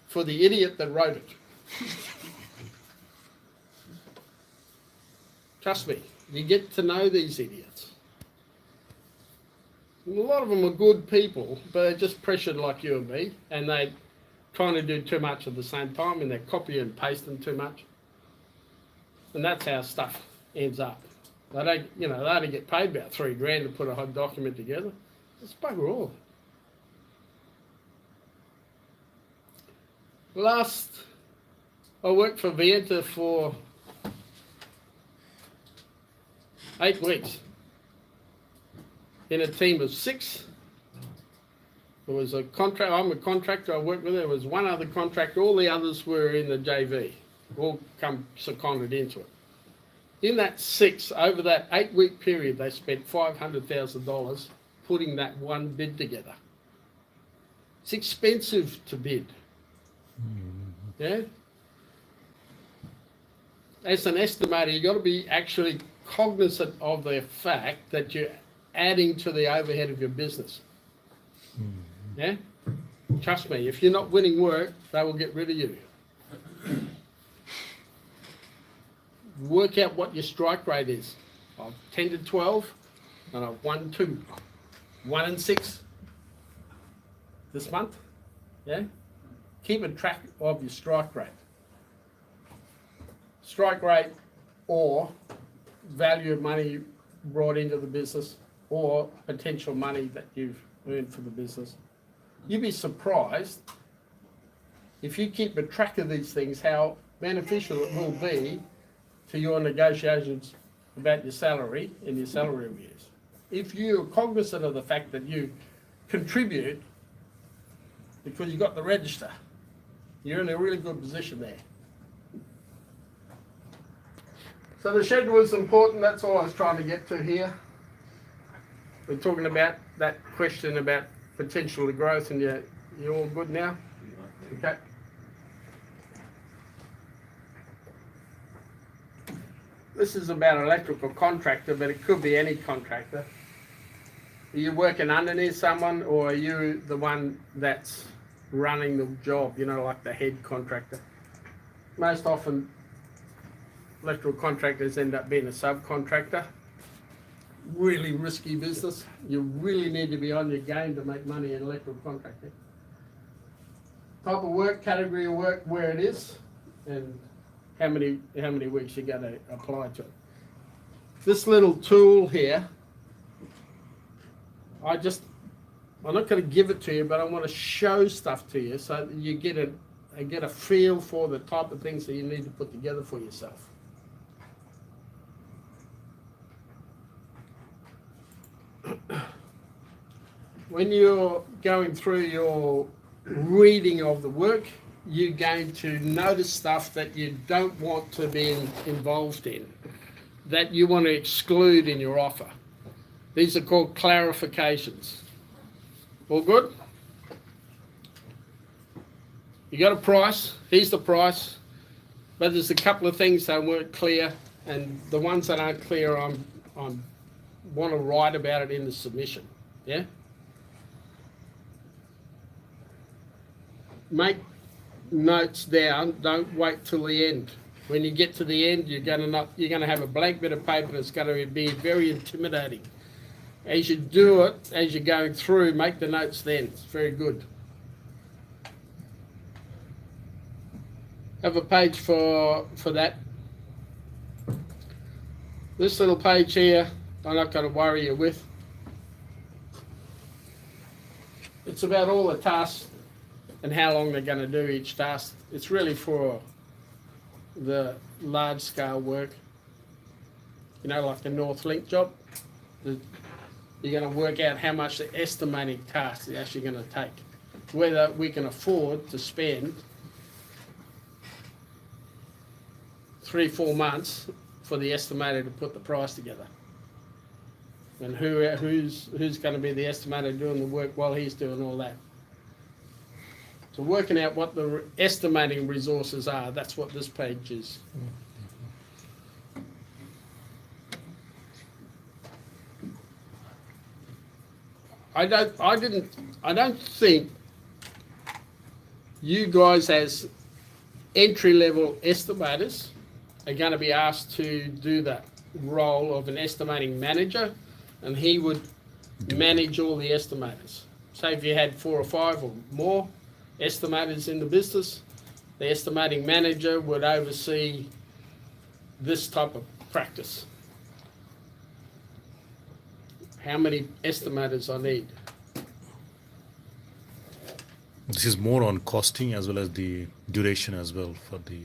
for the idiot that wrote it. Trust me, you get to know these idiots. And a lot of them are good people, but they're just pressured like you and me, and they're trying to do too much at the same time, and they're copying and pasting too much. And that's how stuff ends up. They don't, they only get paid about $3,000 to put a whole document together. It's bugger all. I worked for Vienta for 8 weeks in a team of 6. There was I'm a contractor, I worked with, there was one other contractor, all the others were in the JV, all come seconded into it. In that 6, over that 8-week period, they spent $500,000 putting that one bid together. It's expensive to bid. Yeah? As an estimator, you've got to be actually cognizant of the fact that you're adding to the overhead of your business. Yeah? Trust me, if you're not winning work, they will get rid of you. Work out what your strike rate is. I've 10 to 12, and I've won 2. 1 and 6 this month. Yeah? Keep a track of your strike rate. Strike rate or value of money brought into the business or potential money that you've earned for the business. You'd be surprised if you keep a track of these things, how beneficial it will be to your negotiations about your salary and your salary reviews. If you're cognizant of the fact that you contribute because you got the register, you're in a really good position there. So the schedule is important, that's all I was trying to get to here. We're talking about that question about potential growth, and you're all good now? Okay. This is about electrical contractor, but it could be any contractor. Are you working underneath someone, or are you the one that's running the job, like the head contractor? Most often, electrical contractors end up being a subcontractor. Really risky business. You really need to be on your game to make money in electrical contracting. Type of work, category of work, where it is, and how many weeks you're going to apply to it. This little tool here, I'm not going to give it to you, but I want to show stuff to you so that you get a feel for the type of things that you need to put together for yourself. When you're going through your reading of the work, you're going to notice stuff that you don't want to be involved in, that you want to exclude in your offer. These are called clarifications. All good? You got a price, here's the price, but there's a couple of things that weren't clear, and the ones that aren't clear, I want to write about it in the submission. Yeah? make notes down. Don't wait till the end. When you get to the end, you're gonna have a blank bit of paper that's going to be very intimidating. As you do it, as you're going through, make the notes then. It's very good. Have a page for that. This little page here, I'm not going to worry you with. It's about all the tasks and how long they're going to do each task. It's really for the large scale work. You know, like the North Link job. You're going to work out how much the estimating task is actually going to take. Whether we can afford to spend 3-4 months for the estimator to put the price together. And who's going to be the estimator doing the work while he's doing all that. So working out what the estimating resources are, that's what this page is. I don't think you guys as entry-level estimators are going to be asked to do that role of an estimating manager, and he would manage all the estimators. Say if you had 4 or 5 or more estimators in the business, the estimating manager would oversee this type of practice. How many estimators I need? This is more on costing as well as the duration as well for the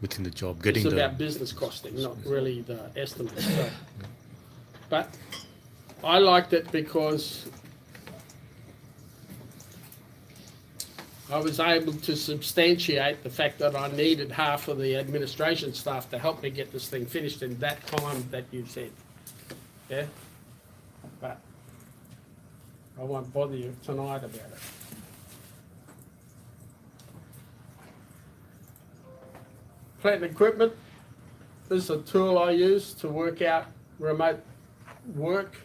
within the job. It's about business costing, not really the estimate. So. But I liked it because I was able to substantiate the fact that I needed half of the administration staff to help me get this thing finished in that time that you said. Yeah? But I won't bother you tonight about it. Plant and equipment. This is a tool I use to work out remote work.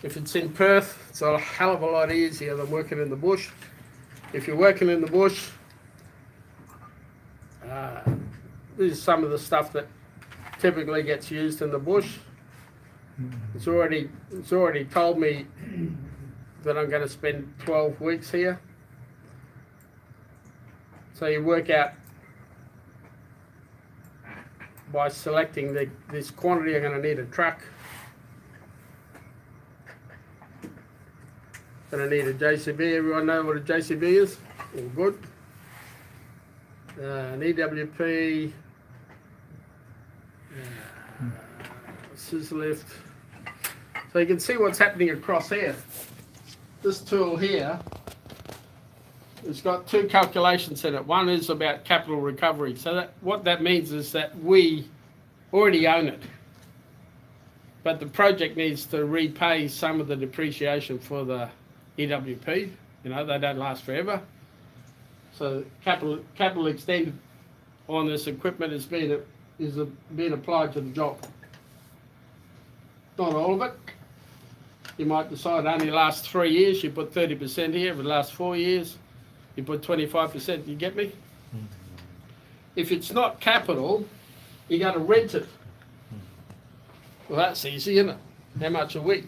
If it's in Perth, it's a hell of a lot easier than working in the bush. If you're working in the bush, this is some of the stuff that typically gets used in the bush. It's already told me that I'm going to spend 12 weeks here. So you work out by selecting this quantity. I'm going to need a truck. Going to need a JCB. Everyone know what a JCB is? All good. An EWP. Scissor lift. So you can see what's happening across here. This tool here has got 2 calculations in it. One is about capital recovery. So what that means is that we already own it, but the project needs to repay some of the depreciation for the EWP. You know, they don't last forever. So capital extended on this equipment is being applied to the job. Not all of it. You might decide it only lasts 3 years, you put 30% here. If it lasts 4 years, you put 25%. You get me? If it's not capital, you got to rent it. Well, that's easy, isn't it? How much a week?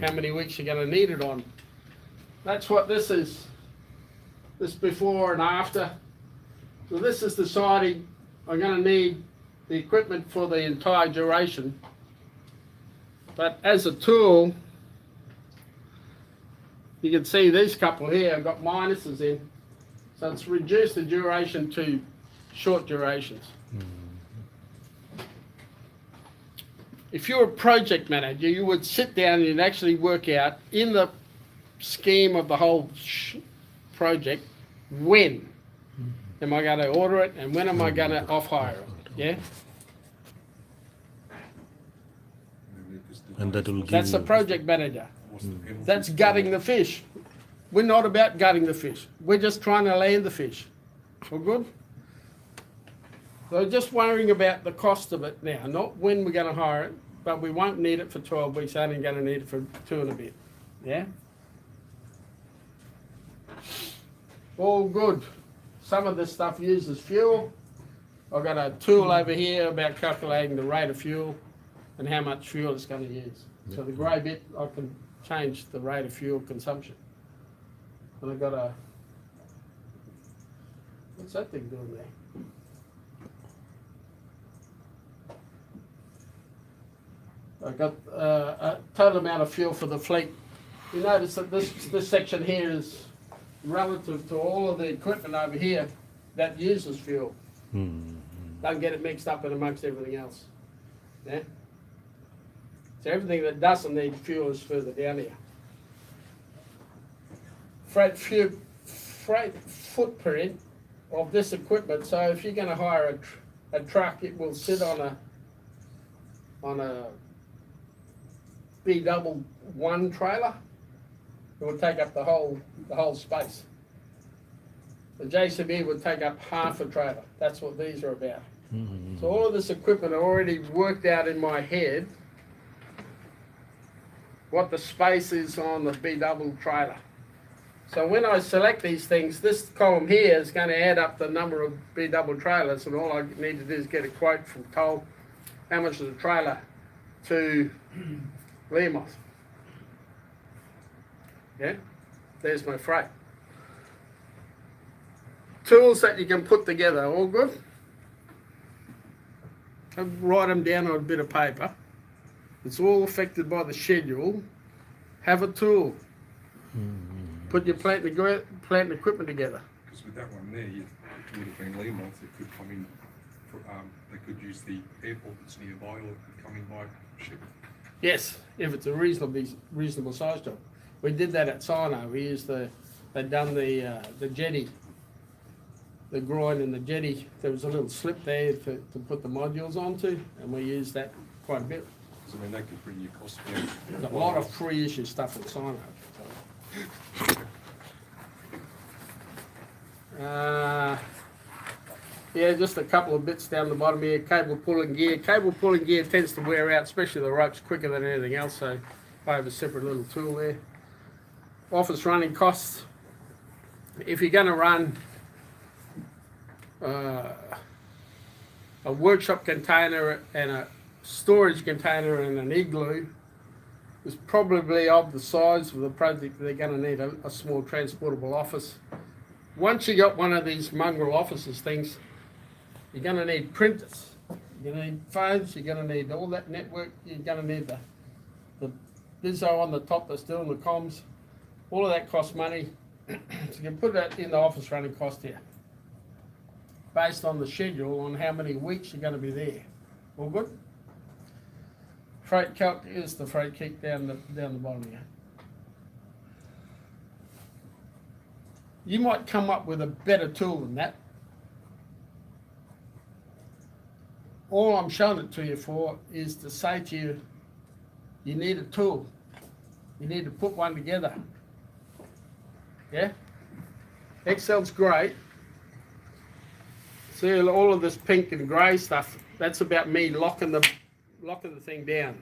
How many weeks you're going to need it on? That's what this is. This before and after. So this is deciding I'm going to need the equipment for the entire duration. But as a tool, you can see these couple here have got minuses in. So it's reduced the duration to short durations. If you're a project manager, you would sit down and you'd actually work out in the scheme of the whole project, when am I going to order it and when am I going to off-hire it? Yeah? And that will give That's the you- project manager. That's gutting the fish. We're not about gutting the fish. We're just trying to land the fish. All good? So just worrying about the cost of it now, not when we're going to hire it, but we won't need it for 12 weeks, only going to need it for 2 and a bit. Yeah? All good. Some of this stuff uses fuel. I've got a tool over here about calculating the rate of fuel and how much fuel it's going to use. So the grey bit, I can change the rate of fuel consumption. And I've got a, what's that thing doing there? I've got a total amount of fuel for the fleet. You notice that this section here is relative to all of the equipment over here that uses fuel. Don't get it mixed up in amongst everything else. Yeah? So everything that doesn't need fuel is further down here. Freight footprint of this equipment. So if you're going to hire a truck, it will sit on a B11 trailer. It will take up the whole space. The JCB would take up half a trailer. That's what these are about. So all of this equipment I already worked out in my head what the space is on the B11 trailer. So when I select these things, this column here is going to add up the number of B11 trailers, and all I need to do is get a quote from Toll, how much is a trailer to Lemos. Yeah, there's my freight. Tools that you can put together, all good? I'll write them down on a bit of paper. It's all affected by the schedule. Have a tool. Put your plant and equipment together. Because with that one there, it would have been Lemos, it could come in, they could use the airport that's nearby, or it could come in by ship. Yes, if it's a reasonable size job. We did that at Sino. We used they'd done the jetty, the groin and the jetty. There was a little slip there to put the modules onto, and we used that quite a bit. So I mean, that could bring your costs down. There's a lot of free issue stuff at Sino. Yeah, just a couple of bits down the bottom here. Cable pulling gear. Cable pulling gear tends to wear out, especially the ropes, quicker than anything else. So I have a separate little tool there. Office running costs. If you're going to run a workshop container and a storage container and an igloo, is probably of the size of the project they're going to need a small transportable office. Once you got one of these mongrel offices things, you're going to need printers, you're going to need phones, you're going to need all that network, you're going to need the bizzo on the top that's doing the comms. All of that costs money. So you can put that in the office running cost here, based on the schedule on how many weeks you're going to be there. All good? Freight calc is the freight kick down the bottom here. You might come up with a better tool than that. All I'm showing it to you for is to say to you, you need a tool. You need to put one together. Yeah? Excel's great. See all of this pink and grey stuff, that's about me locking the thing down.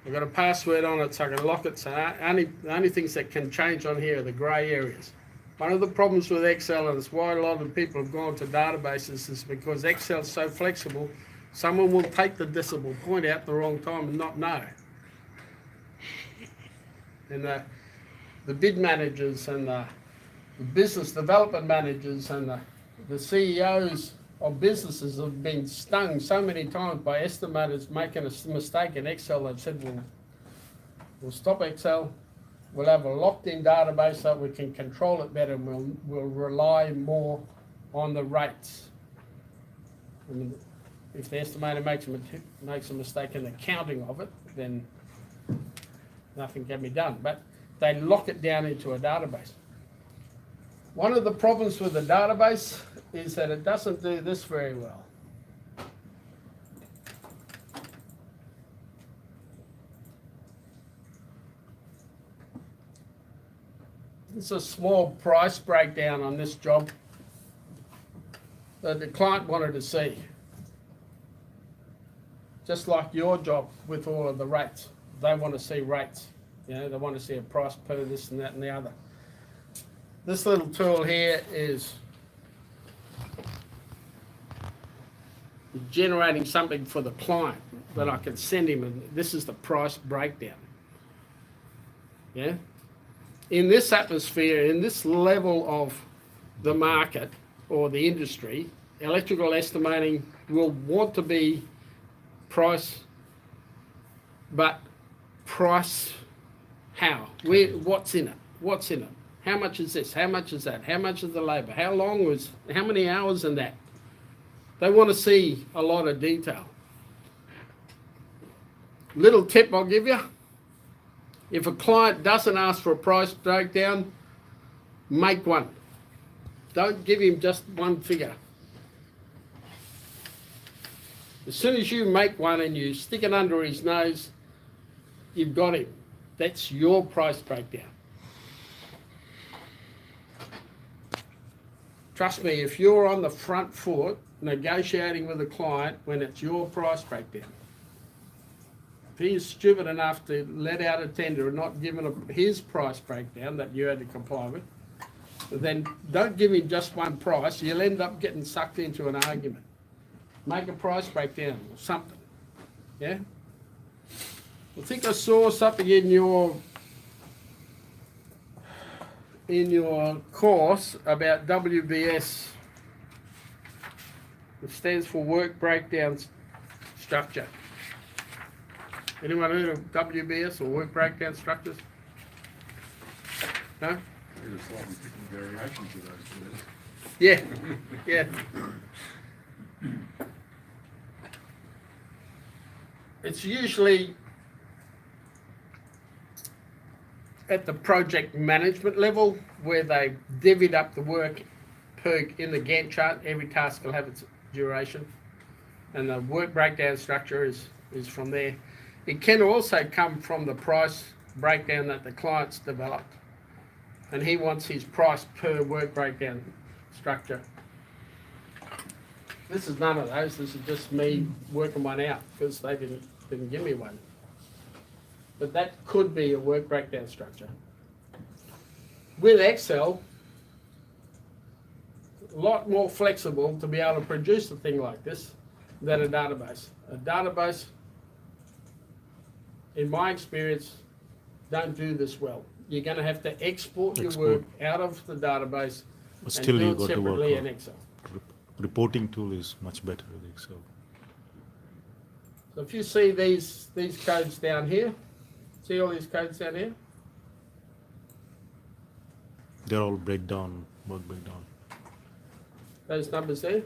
I've got a password on it so I can lock it. So the only things that can change on here are the grey areas. One of the problems with Excel, and it's why a lot of people have gone to databases, is because Excel is so flexible, someone will take the decimal point out the wrong time and not know. And the bid managers and the business development managers and the CEOs of businesses have been stung so many times by estimators making a mistake in Excel. They've said, we'll stop Excel, we'll have a locked-in database so we can control it better, and we'll rely more on the rates. And if the estimator makes a mistake in the counting of it, then nothing can be done. But they lock it down into a database. One of the problems with the database is that it doesn't do this very well. It's a small price breakdown on this job that the client wanted to see. Just like your job with all of the rates. They want to see rates. You know, they want to see a price per this and that and the other. This little tool here is generating something for the client that I can send him, and this is the price breakdown. Yeah? In this atmosphere, in this level of the market or the industry, electrical estimating will want to be price, but price how? What's in it? What's in it? How much is this? How much is that? How much is the labour? How many hours in that? They want to see a lot of detail. Little tip I'll give you. If a client doesn't ask for a price breakdown, make one. Don't give him just one figure. As soon as you make one and you stick it under his nose, you've got him. That's your price breakdown. Trust me, if you're on the front foot negotiating with a client when it's your price breakdown, if he's stupid enough to let out a tender and not give his price breakdown that you had to comply with, then don't give him just one price. You'll end up getting sucked into an argument. Make a price breakdown or something. Yeah? I think I saw something in your course about WBS. It stands for Work Breakdown Structure. Anyone heard of WBS or Work Breakdown Structures? No? There's slightly different variations of those words. Yeah, yeah. It's usually at the project management level where they divvied up the work in the Gantt chart. Every task will have its duration, and the work breakdown structure is from there. It can also come from the price breakdown that the client's developed, and he wants his price per work breakdown structure. This is none of those. This is just me working one out because they didn't give me one. But that could be a work breakdown structure. With Excel, a lot more flexible to be able to produce a thing like this than a database. A database, in my experience, don't do this well. You're going to have to export your work out of the database But still, and you do it got to work separately in on Excel. reporting tool is much better with Excel. So if you see these codes down here, see all these codes down here? They're all work breakdown. Those numbers there?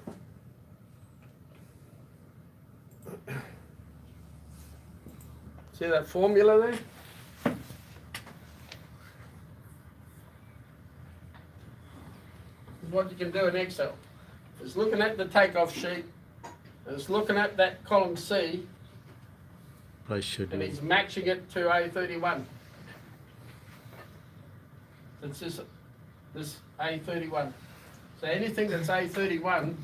See that formula there? What you can do in Excel is looking at the takeoff sheet, and it's looking at that column C, Price schedule. and he's matching it to A31. It's this A31. So anything that's A31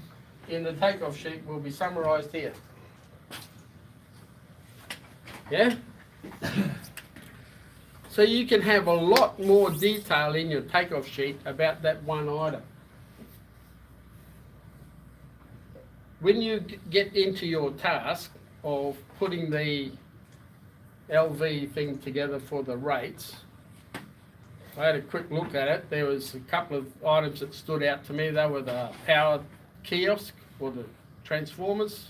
in the takeoff sheet will be summarised here. Yeah? So you can have a lot more detail in your takeoff sheet about that one item. When you get into your task of putting the LV thing together for the rates, I had a quick look at it. There was a couple of items that stood out to me. They were the power kiosk or the transformers,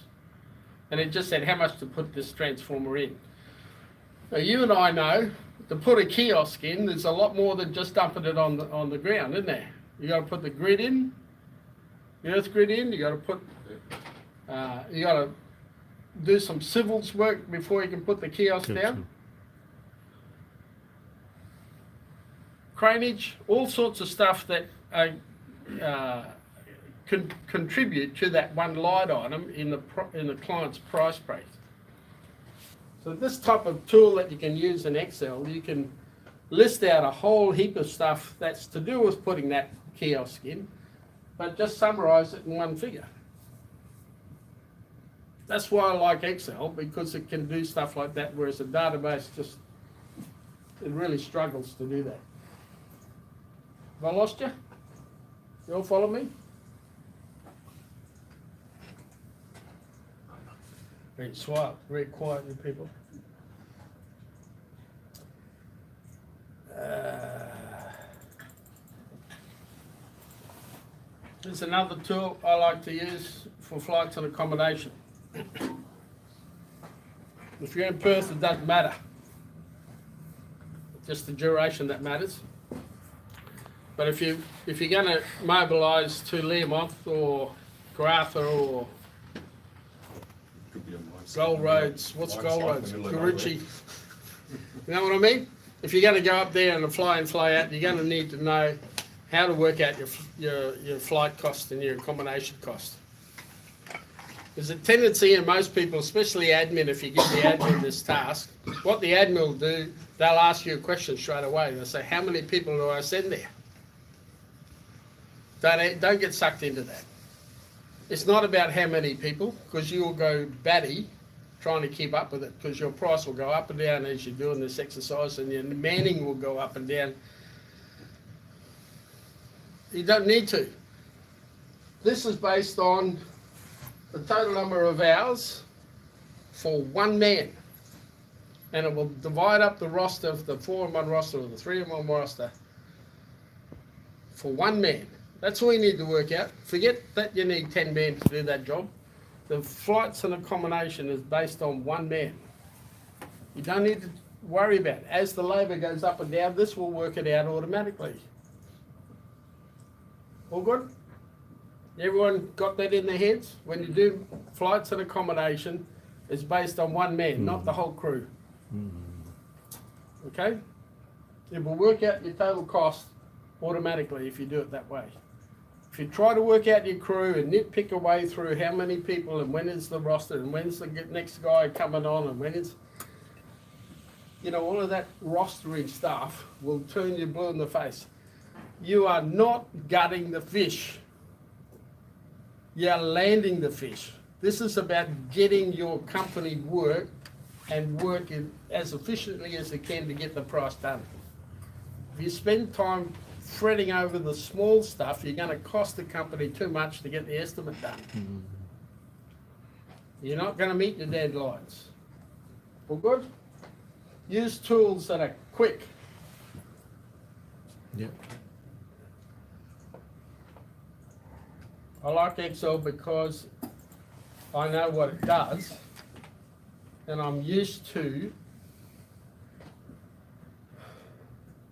and it just said how much to put this transformer in. Now you and I know to put a kiosk in, there's a lot more than just dumping it on the ground, isn't there? You got to put the grid in, the earth grid in. You got to put, you got to do some civils work before you can put the kiosk down. Craneage, all sorts of stuff that contribute to that one line item in the client's price break. So this type of tool that you can use in Excel, you can list out a whole heap of stuff that's to do with putting that kiosk in, but just summarise it in one figure. That's why I like Excel, because it can do stuff like that, whereas a database it really struggles to do that. Have I lost you? You all follow me? Very quiet, you people. There's another tool I like to use for flights and accommodation. If you're in Perth, it doesn't matter. Just the duration that matters. But if you're going to mobilise to Learmonth or Karratha or Could be a nice. Gold Roads, what's nice Gold site in Roads? the middle of nowhere. Karachi. You know what I mean? If you're going to go up there and fly in, fly out, you're going to need to know how to work out your flight cost and your accommodation cost. There's a tendency in most people, especially admin, if you give the admin this task, what the admin will do, they'll ask you a question straight away. They'll say, how many people do I send there? Don't get sucked into that. It's not about how many people, because you will go batty trying to keep up with it, because your price will go up and down as you're doing this exercise, and your manning will go up and down. You don't need to. This is based on the total number of hours for one man. And it will divide up the roster of the 4-in-1 roster or the 3-in-1 roster for one man. That's all you need to work out. Forget that you need 10 men to do that job. The flights and accommodation is based on one man. You don't need to worry about it. As the labour goes up and down, this will work it out automatically. All good? Everyone got that in their heads? When you do flights and accommodation, it's based on one man, not the whole crew. Okay? It will work out your total cost automatically if you do it that way. If you try to work out your crew and nitpick away through how many people and when is the roster and when's the next guy coming on and when is, all of that rostering stuff will turn you blue in the face. You are not gutting the fish. You're landing the fish. This is about getting your company work and working as efficiently as it can to get the price done. If you spend time fretting over the small stuff, you're going to cost the company too much to get the estimate done. You're not going to meet your deadlines. All good? Use tools that are quick. Yeah. I like Excel because I know what it does and I'm used to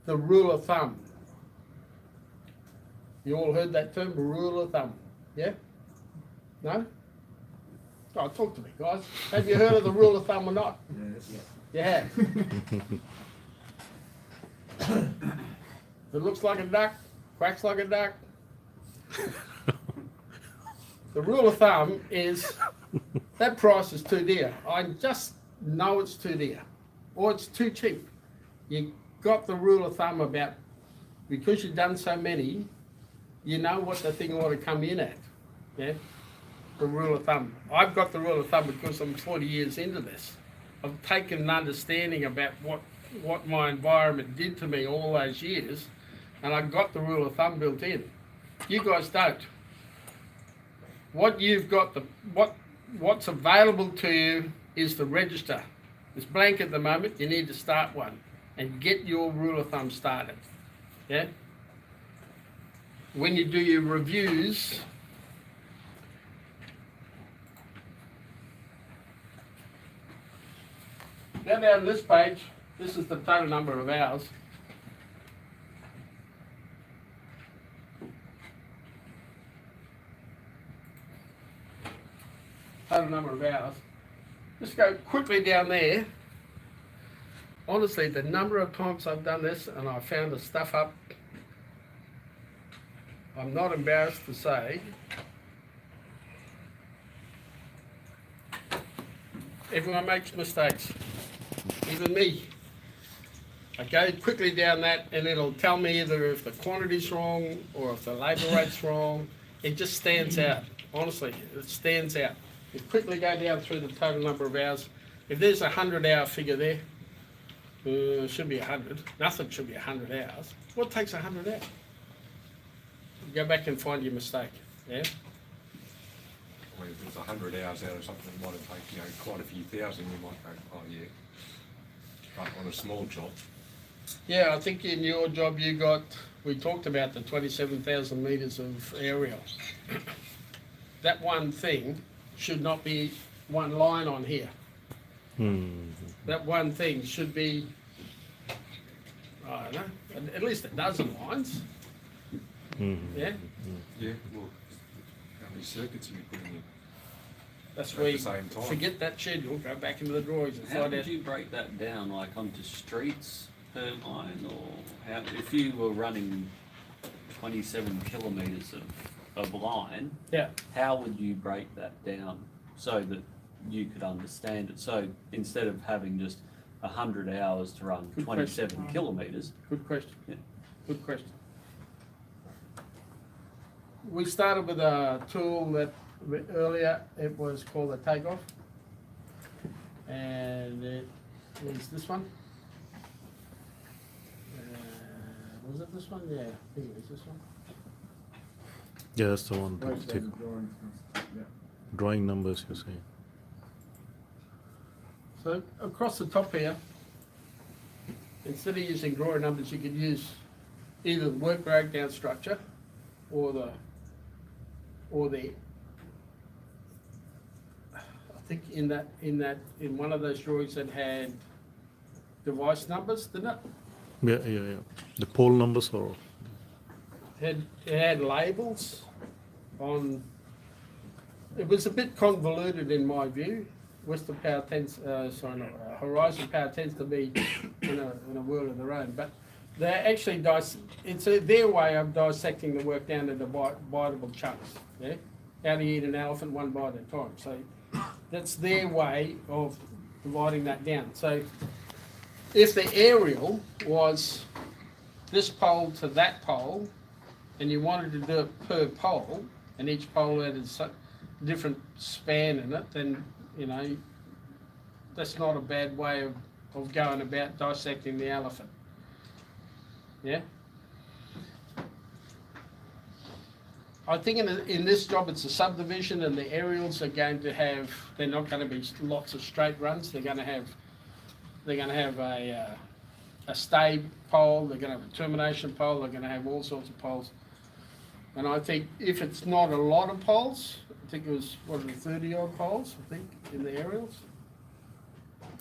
the rule of thumb. You all heard that term, rule of thumb? Yeah? No? Oh, talk to me, guys. Have you heard of the rule of thumb or not? Yes. You have. If it looks like a duck, quacks like a duck. The rule of thumb is that price is too dear. I just know it's too dear, or it's too cheap. You got the rule of thumb about, because you've done so many, you know what the thing ought to come in at. Yeah, the rule of thumb. I've got the rule of thumb because I'm 40 years into this. I've taken an understanding about what my environment did to me all those years, and I got the rule of thumb built in. You guys don't. What you've got, what's available to you is the register. It's blank at the moment. You need to start one and get your rule of thumb started. Yeah. When you do your reviews, go down this page. This is the total number of hours. Total number of hours. Just go quickly down there. Honestly, the number of times I've done this and I found the stuff up, I'm not embarrassed to say, everyone makes mistakes, even me. I go quickly down that and it'll tell me either if the quantity's wrong or if the labour rate's wrong. It just stands out. Honestly, it stands out. You quickly go down through the total number of hours. If there's a 100-hour figure there, should be 100. Nothing should be 100 hours. What takes 100 hours? You go back and find your mistake. Yeah. I mean, if it's 100 hours out of something that might have taken, you know, quite a few thousand, you might go, oh yeah. But on a small job, Yeah, I think in your job we talked about the 27,000 metres of aerial. That one thing should not be one line on here. That one thing should be, I don't know, at least a dozen lines. Yeah, yeah, well, how many circuits are you putting in? that's At where the you same time. forget that schedule, go back into the drawings and How find would out. you break that down, like onto streets per line, or how, if you were running 27 kilometres of line, Yeah, how would you break that down so that you could understand it? So instead of having just 100 hours to run Good 27 question. kilometres, good question. Yeah. Good question. We started with a tool that earlier it was called a takeoff, and it is this one. Was it this one? Yeah, I think it was this one. Yeah, that's the one. Breaks Take down the drawings and stuff, yeah. drawing numbers, you're saying. So across the top here, instead of using drawing numbers, you could use either the work breakdown structure or the I think in one of those drawings that had device numbers, didn't it? Yeah. The pole numbers or It had labels on. It was a bit convoluted in my view. Western Power tends, Horizon Power tends to be in a world of their own. But they actually it's their way of dissecting the work down into biteable chunks. Yeah, how do you eat an elephant one bite at a time? So that's their way of dividing that down. So if the aerial was this pole to that pole, and you wanted to do it per pole, and each pole had a different span in it, then, you know, that's not a bad way of going about dissecting the elephant. Yeah? I think in this job it's a subdivision, and the aerials are going to have, they're not going to be lots of straight runs, they're going to have a stay pole, they're going to have a termination pole, they're going to have all sorts of poles. And I think if it's not a lot of poles, I think it was, 30 odd poles, I think, in the aerials.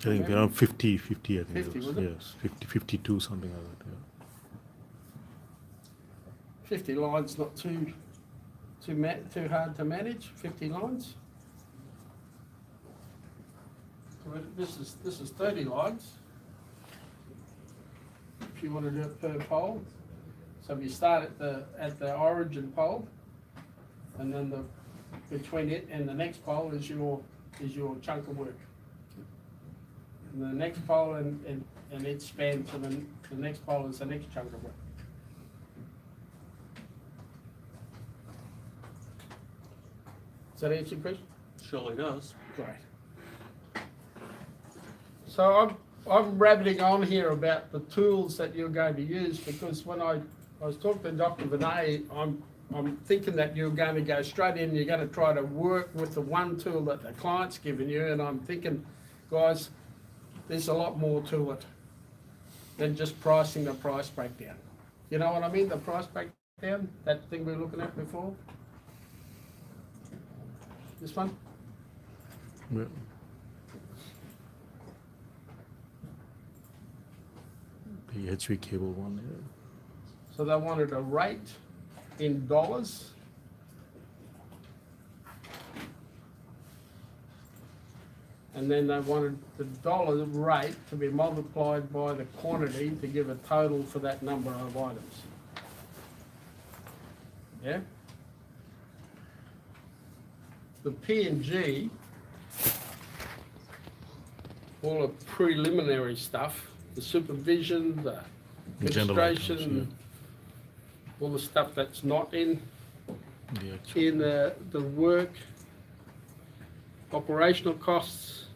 I think around 50, I think 50, it was. was it? Yes, 50, 52, something like that. Yeah. 50 lines, not too hard to manage, 50 lines. So this is 30 lines. If you want to do it per pole. So if you start at the origin pole, and then between it and the next pole is your chunk of work. And the next pole and it spans to the next pole is the next chunk of work. Does that answer your question? surely does. Great. So I'm rabbiting on here about the tools that you're going to use, because when I was talking to Dr. Vinay, I'm thinking that you're going to go straight in, you're going to try to work with the one tool that the client's given you, and I'm thinking, guys, there's a lot more to it than just pricing the price breakdown. You know what I mean? The price breakdown, that thing we were looking at before? This one? Yeah. The HV cable one. Yeah. So they wanted a rate in dollars. And then they wanted the dollar rate to be multiplied by the quantity to give a total for that number of items. Yeah? The P&G, all the preliminary stuff, the supervision, the General items, registration, all the stuff that's not in The actual- in the work, operational costs,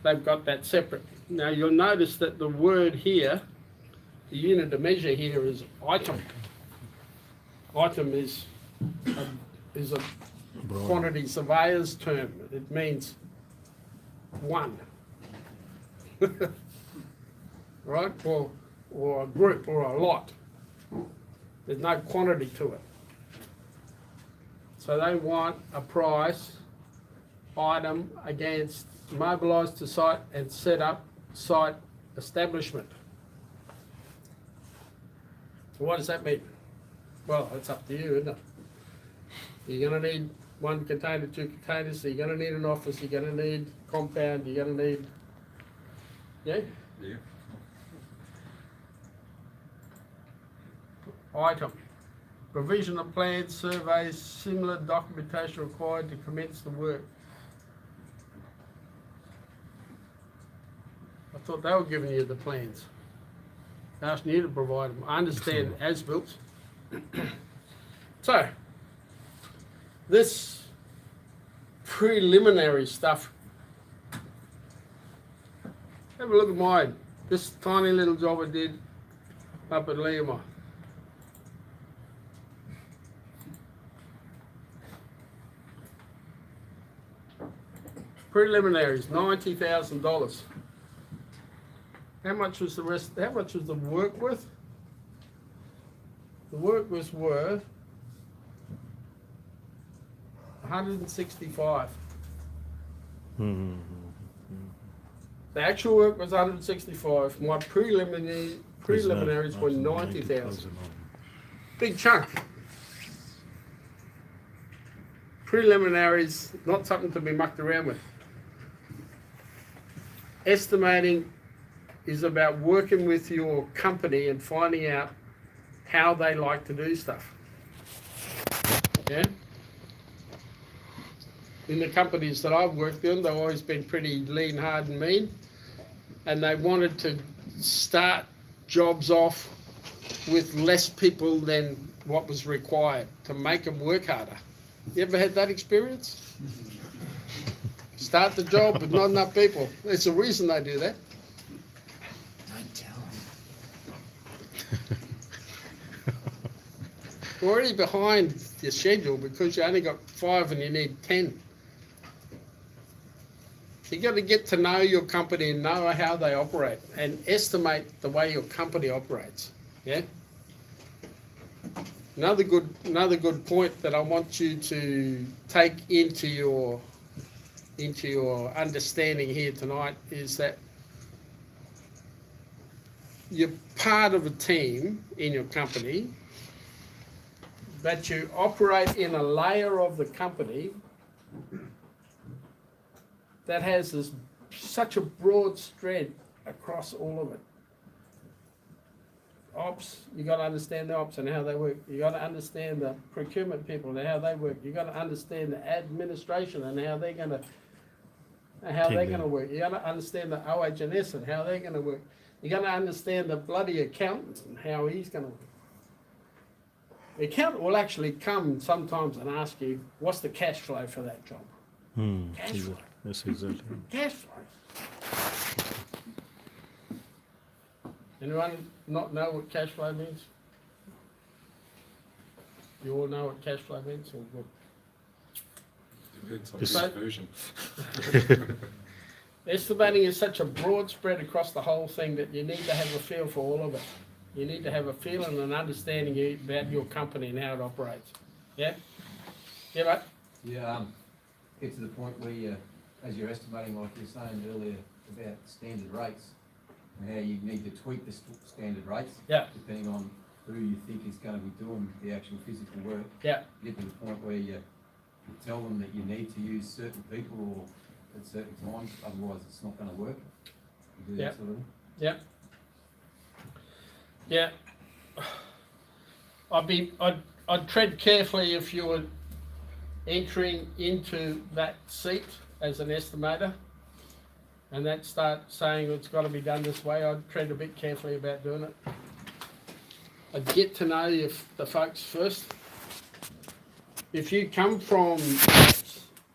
they've got that separate. Now you'll notice that the word here, the unit of measure here is item. Item is a Broad. quantity surveyor's term. It means one. Right? Or a group or a lot. There's no quantity to it. So they want a price item against mobilised to site and set up site establishment. So what does that mean? Well, it's up to you, isn't it? You're going to need one container, two containers, so you're going to need an office, you're going to need compound, you're going to need, yeah? Yeah. Item. Provision of plans, surveys, similar documentation required to commence the work. I thought they were giving you the plans. Asking you to provide them. I understand as-built. So, this preliminary stuff. Have a look at mine. This tiny little job I did up at Lima. Preliminaries, $90,000. How much was the rest? How much was the work worth? The work was worth 165. The actual work was 165. My preliminaries were 90,000. Big chunk. Preliminaries, not something to be mucked around with. Estimating is about working with your company and finding out how they like to do stuff. Yeah? In the companies that I've worked in, they've always been pretty lean, hard and mean. And they wanted to start jobs off with less people than what was required to make them work harder. You ever had that experience? Start the job with not enough people. There's a reason they do that. Don't tell You're already behind your schedule because you only got 5 and you need 10. You got to get to know your company and know how they operate and estimate the way your company operates. Yeah. Another good point that I want you to take into your understanding here tonight is that you're part of a team in your company, but you operate in a layer of the company that has such a broad spread across all of it. Ops, you got to understand the ops and how they work. You got to understand the procurement people and how they work. You got to understand the administration and how they're going to work. You got to understand the OH&S and how they're going to work. You got to understand the bloody accountant and how he's going to work. The accountant will actually come sometimes and ask you, "What's the cash flow for that job?" Cash flow. Yes, exactly. Cash flow. Anyone not know what cash flow means? You all know what cash flow means? Or good? Depends on Just- the version. Estimating is such a broad spread across the whole thing that you need to have a feel for all of it. You need to have a feel and an understanding about your company and how it operates. Yeah? Yeah, mate? Yeah, get to the point where you, as you're estimating, like you were saying earlier about standard rates, and how you need to tweak the standard rates. Yeah. Depending on who you think is going to be doing the actual physical work. Yeah. Get to the point where you tell them that you need to use certain people or at certain times, otherwise it's not going to work. You do Yeah. that sort of thing. Yeah. Yeah. I'd tread carefully if you were entering into that seat as an estimator and that start saying it's got to be done this way. I'd tread a bit carefully about doing it. I'd get to know the folks first. If you come from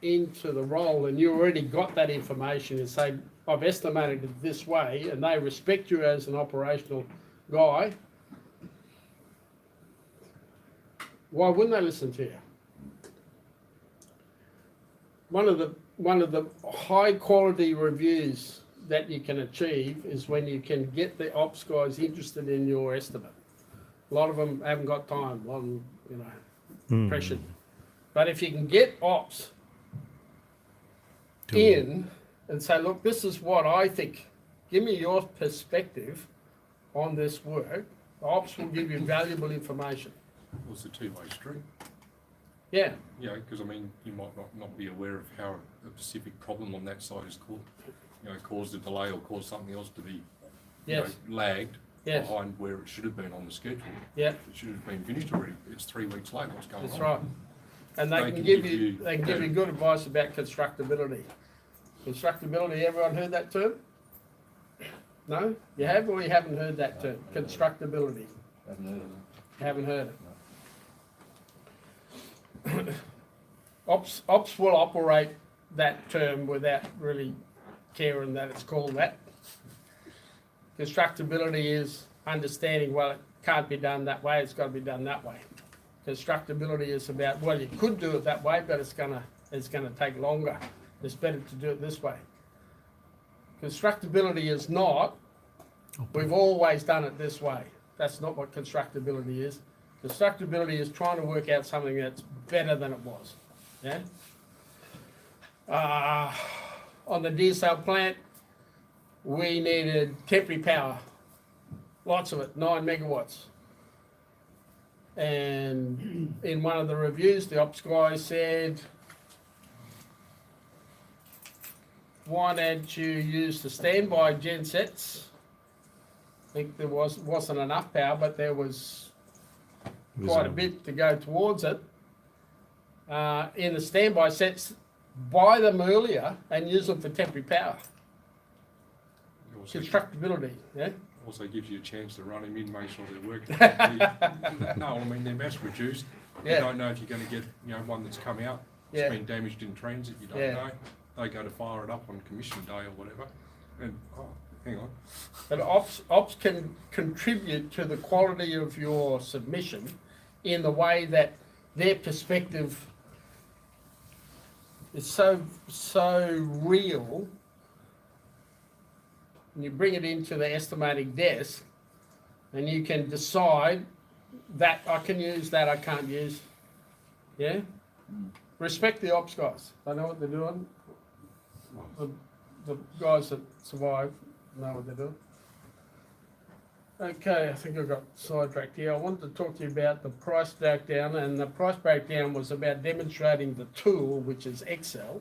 into the role and you already got that information and say, I've estimated it this way, and they respect you as an operational guy, Why wouldn't they listen to you? One of the high quality reviews that you can achieve is when you can get the ops guys interested in your estimate. A lot of them haven't got time, a lot of them, you know, pressured. But if you can get ops in and say, look, this is what I think. Give me your perspective on this work. The ops will give you valuable information. Well, it's a two-way street. Yeah, You know, because I mean, you might not be aware of how a specific problem on that side is caused a delay or caused something else to be, yes, lagged yes, behind where it should have been on the schedule. yeah, It should have been finished already. It's 3 weeks late. What's going on? that's right. And they They can can give give you you good advice about constructibility. Constructibility, everyone heard that term? No? You have or you haven't heard that term? Constructibility. Haven't heard it. Ops will operate that term without really caring that it's called that. Constructability is understanding, well, it can't be done that way, it's got to be done that way. Constructability is about, well, you could do it that way, but it's gonna take longer. It's better to do it this way. Constructability is not, we've always done it this way. That's not what constructability is. Constructability is trying to work out something that's better than it was. Yeah. On the diesel plant, we needed temporary power, lots of it, 9 megawatts. And in one of the reviews, the ops guy said, why don't you use the standby gen sets? I think there wasn't enough power, but there was quite a bit to go towards it. In the standby sets, buy them earlier and use them for temporary power. Constructability, yeah? Also gives you a chance to run them in, make sure they're working properly. No, I mean, they're mass produced. Yeah. You don't know if you're going to get, one that's come out. It's Yeah. been damaged in transit, you don't Yeah. know. They go to fire it up on commission day or whatever. And, hang on. But ops can contribute to the quality of your submission in the way that their perspective is so real. And you bring it into the estimating desk, and you can decide that I can use, that I can't use. Yeah? Respect the ops guys. They know what they're doing. The guys that survive know what they're doing. Okay, I think I got sidetracked here. I wanted to talk to you about the price breakdown, and the price breakdown was about demonstrating the tool, which is Excel,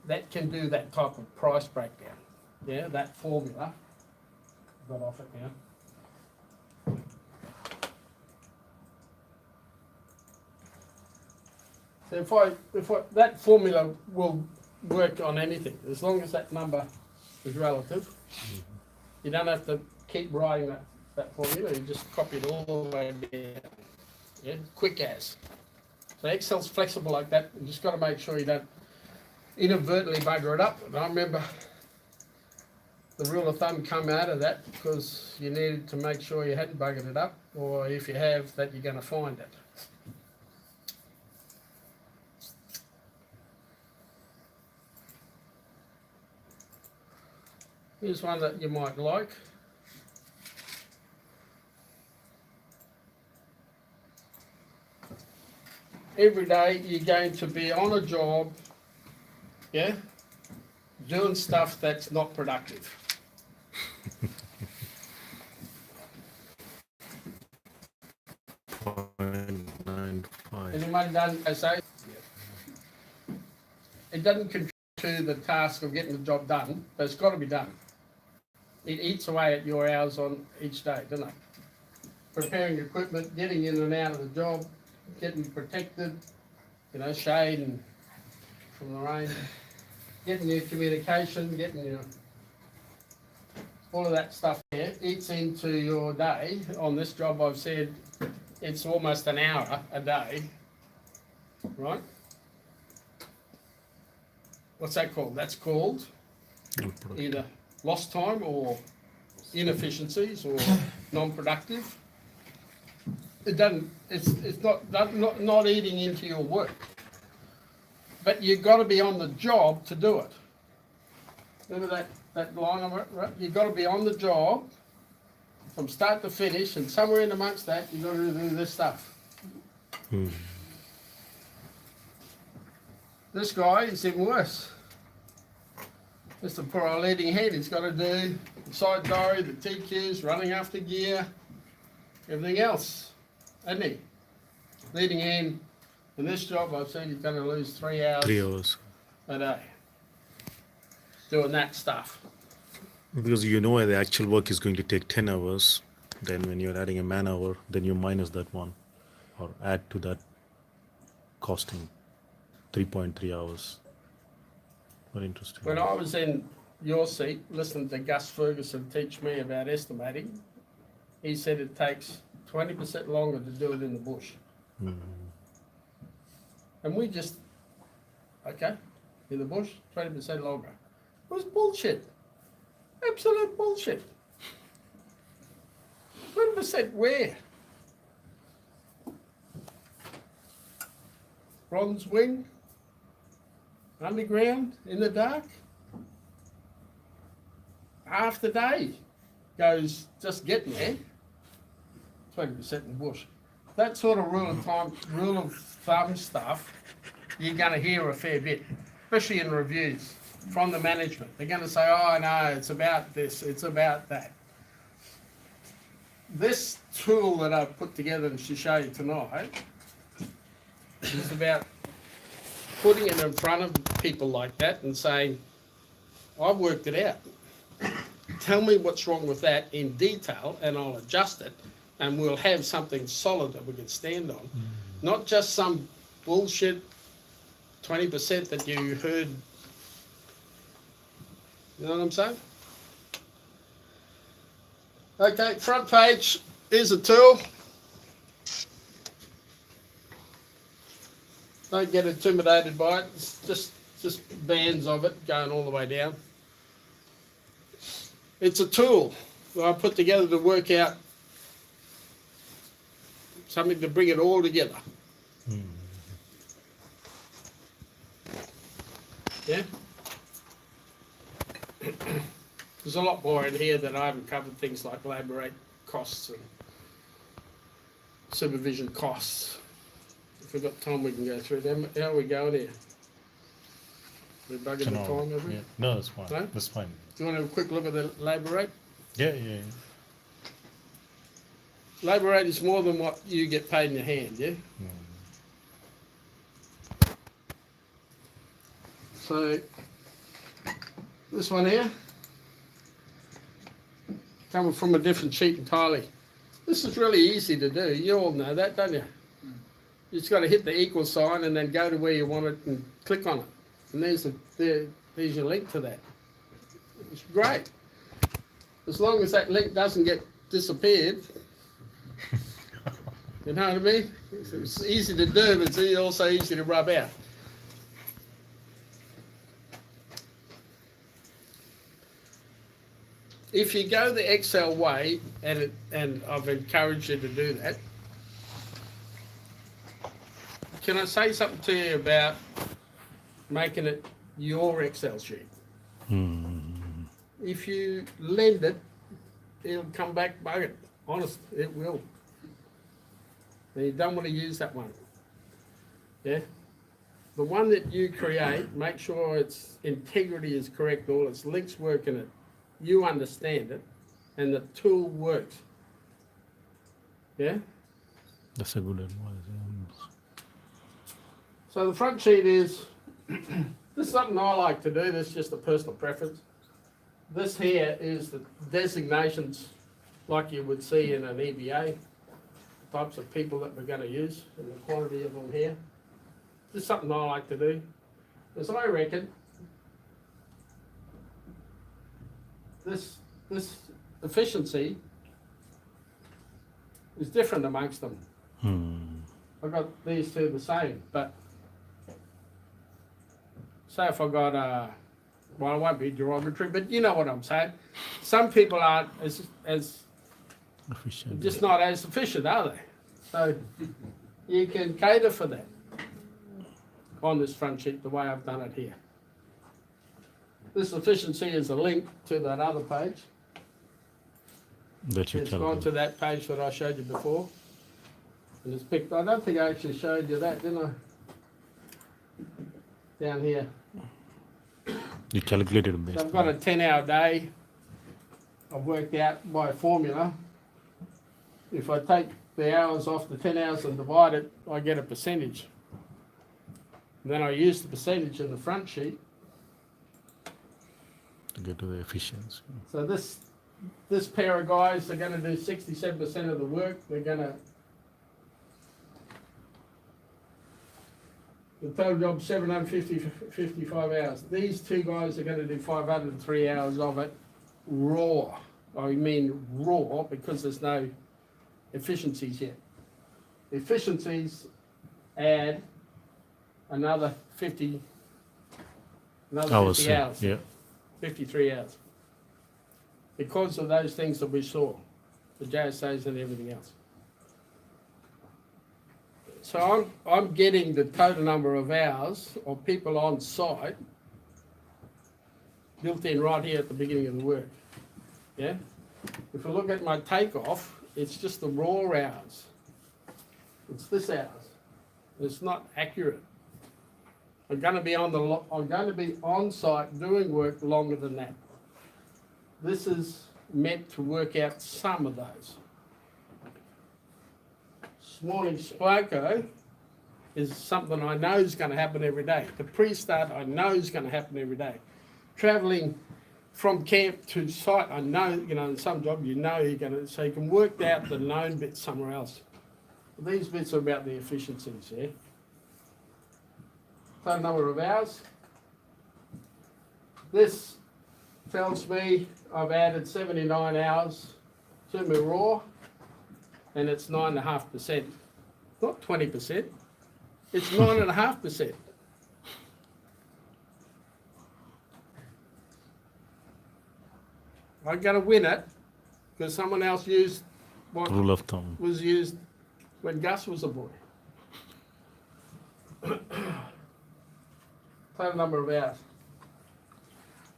that can do that type of price breakdown. Yeah, that formula. Got off it now. So if I that formula will work on anything as long as that number is relative. You don't have to keep writing that formula. You just copy it all the way down. Yeah, quick as. So Excel's flexible like that. You just got to make sure you don't inadvertently bugger it up. And I remember the rule of thumb come out of that because you needed to make sure you hadn't buggered it up, or if you have, that you're going to find it. Here's one that you might like. Every day you're going to be on a job, yeah, doing stuff that's not productive. Anyone done as say? It doesn't contribute to the task of getting the job done, but it's got to be done. It eats away at your hours on each day, doesn't it? Preparing equipment, getting in and out of the job, getting protected, shade and from the rain, getting your communication, getting your all of that stuff there eats into your day. On this job, I've said it's almost an hour a day, right? What's that called? That's called either lost time or inefficiencies or non-productive. it doesn't, it's not eating into your work. But you've got to be on the job to do it. Remember that line of it, right? You've got to be on the job from start to finish, and somewhere in amongst that, you've got to do this stuff. This guy is even worse. Just a poor old leading hand. He's got to do the side diary, the TQs, running after gear, everything else, hasn't he? Leading hand in this job, I've seen he's going to lose 3 hours. 3 hours. A day doing that stuff. Because you know the actual work is going to take 10 hours. Then when you're adding a man hour, then you minus that one or add to that costing 3.3 hours. Very interesting. When I was in your seat listening to Gus Ferguson teach me about estimating, he said it takes 20% longer to do it in the bush. And we just, okay, in the bush, 20% longer. It was bullshit. Absolute bullshit. 20% where? Bronze wing? Underground? In the dark? Half the day goes just getting there. 20% in the bush. That sort of rule of thumb stuff, you're going to hear a fair bit, especially in reviews from the management. They're going to say, oh, no, it's about this, it's about that. This tool that I've put together to show you tonight is about putting it in front of people like that and saying, I've worked it out. Tell me what's wrong with that in detail and I'll adjust it and we'll have something solid that we can stand on. Not just some bullshit 20% that you heard. You know what I'm saying? Okay, front page is a tool. Don't get intimidated by it. It's just bands of it going all the way down. It's a tool that I put together to work out something to bring it all together. Yeah? There's a lot more in here that I haven't covered, things like labour rate costs and supervision costs. If we've got time, we can go through them. How are we going here? We're bugging the time, have we? Yeah. No, that's fine. No? That's fine. Do you want to have a quick look at the labour rate? Yeah. Labour rate is more than what you get paid in your hand, yeah? So, this one here, coming from a different sheet entirely. This is really easy to do. You all know that, don't you? You just got to hit the equal sign and then go to where you want it and click on it. And there's your link to that. It's great. As long as that link doesn't get disappeared. You know what I mean? It's easy to do, but it's also easy to rub out. If you go the Excel way, and I've encouraged you to do that, can I say something to you about making it your Excel sheet? If you lend it, it'll come back buggered. Honest, it will. And you don't want to use that one. Yeah? The one that you create, make sure its integrity is correct, all its links work in it. You understand it, and the tool works. Yeah? That's a good advice. So the front sheet is, this is something I like to do, this is just a personal preference. This here is the designations like you would see in an EBA, types of people that we're going to use, and the quantity of them here. This is something I like to do, because I reckon this efficiency is different amongst them. I've got these two the same, but say if I got well, it won't be derogatory, but you know what I'm saying. Some people aren't as Efficient. just not as efficient, are they? So you can cater for that on this front sheet the way I've done it here. This efficiency is a link to that other page. That you It's gone to calculate. that page that I showed you before. And it's picked, I don't think I actually showed you that, didn't I? Down here. You calculated So based I've got a on. 10-hour day. I've worked out by formula. If I take the hours off the 10 hours and divide it, I get a percentage. And then I use the percentage in the front sheet. To get to the efficiency. So this pair of guys are going to do 67% of the work. They're going to, the total job 755 hours. These two guys are going to do 503 hours of it raw. I mean raw because there's no efficiencies yet. Efficiencies add another 50 Hours, hours. yeah. 53 hours. Because of those things that we saw, the JSAs and everything else. So I'm getting the total number of hours of people on site built in right here at the beginning of the work. Yeah? If you look at my takeoff, it's just the raw hours. It's this hours. It's not accurate. I'm going to be on site doing work longer than that. This is meant to work out some of those. This morning's Spoko is something I know is going to happen every day. The pre-start I know is going to happen every day. Travelling from camp to site, I know, in some job you know you're going to, so you can work out the known bits somewhere else. These bits are about the efficiencies, yeah? Total number of hours. This tells me I've added 79 hours to my raw, and it's 9.5%. Not 20%, it's 9.5%. I got to win it because someone else used what Rule of thumb. was used when Gus was a boy. Total number of hours.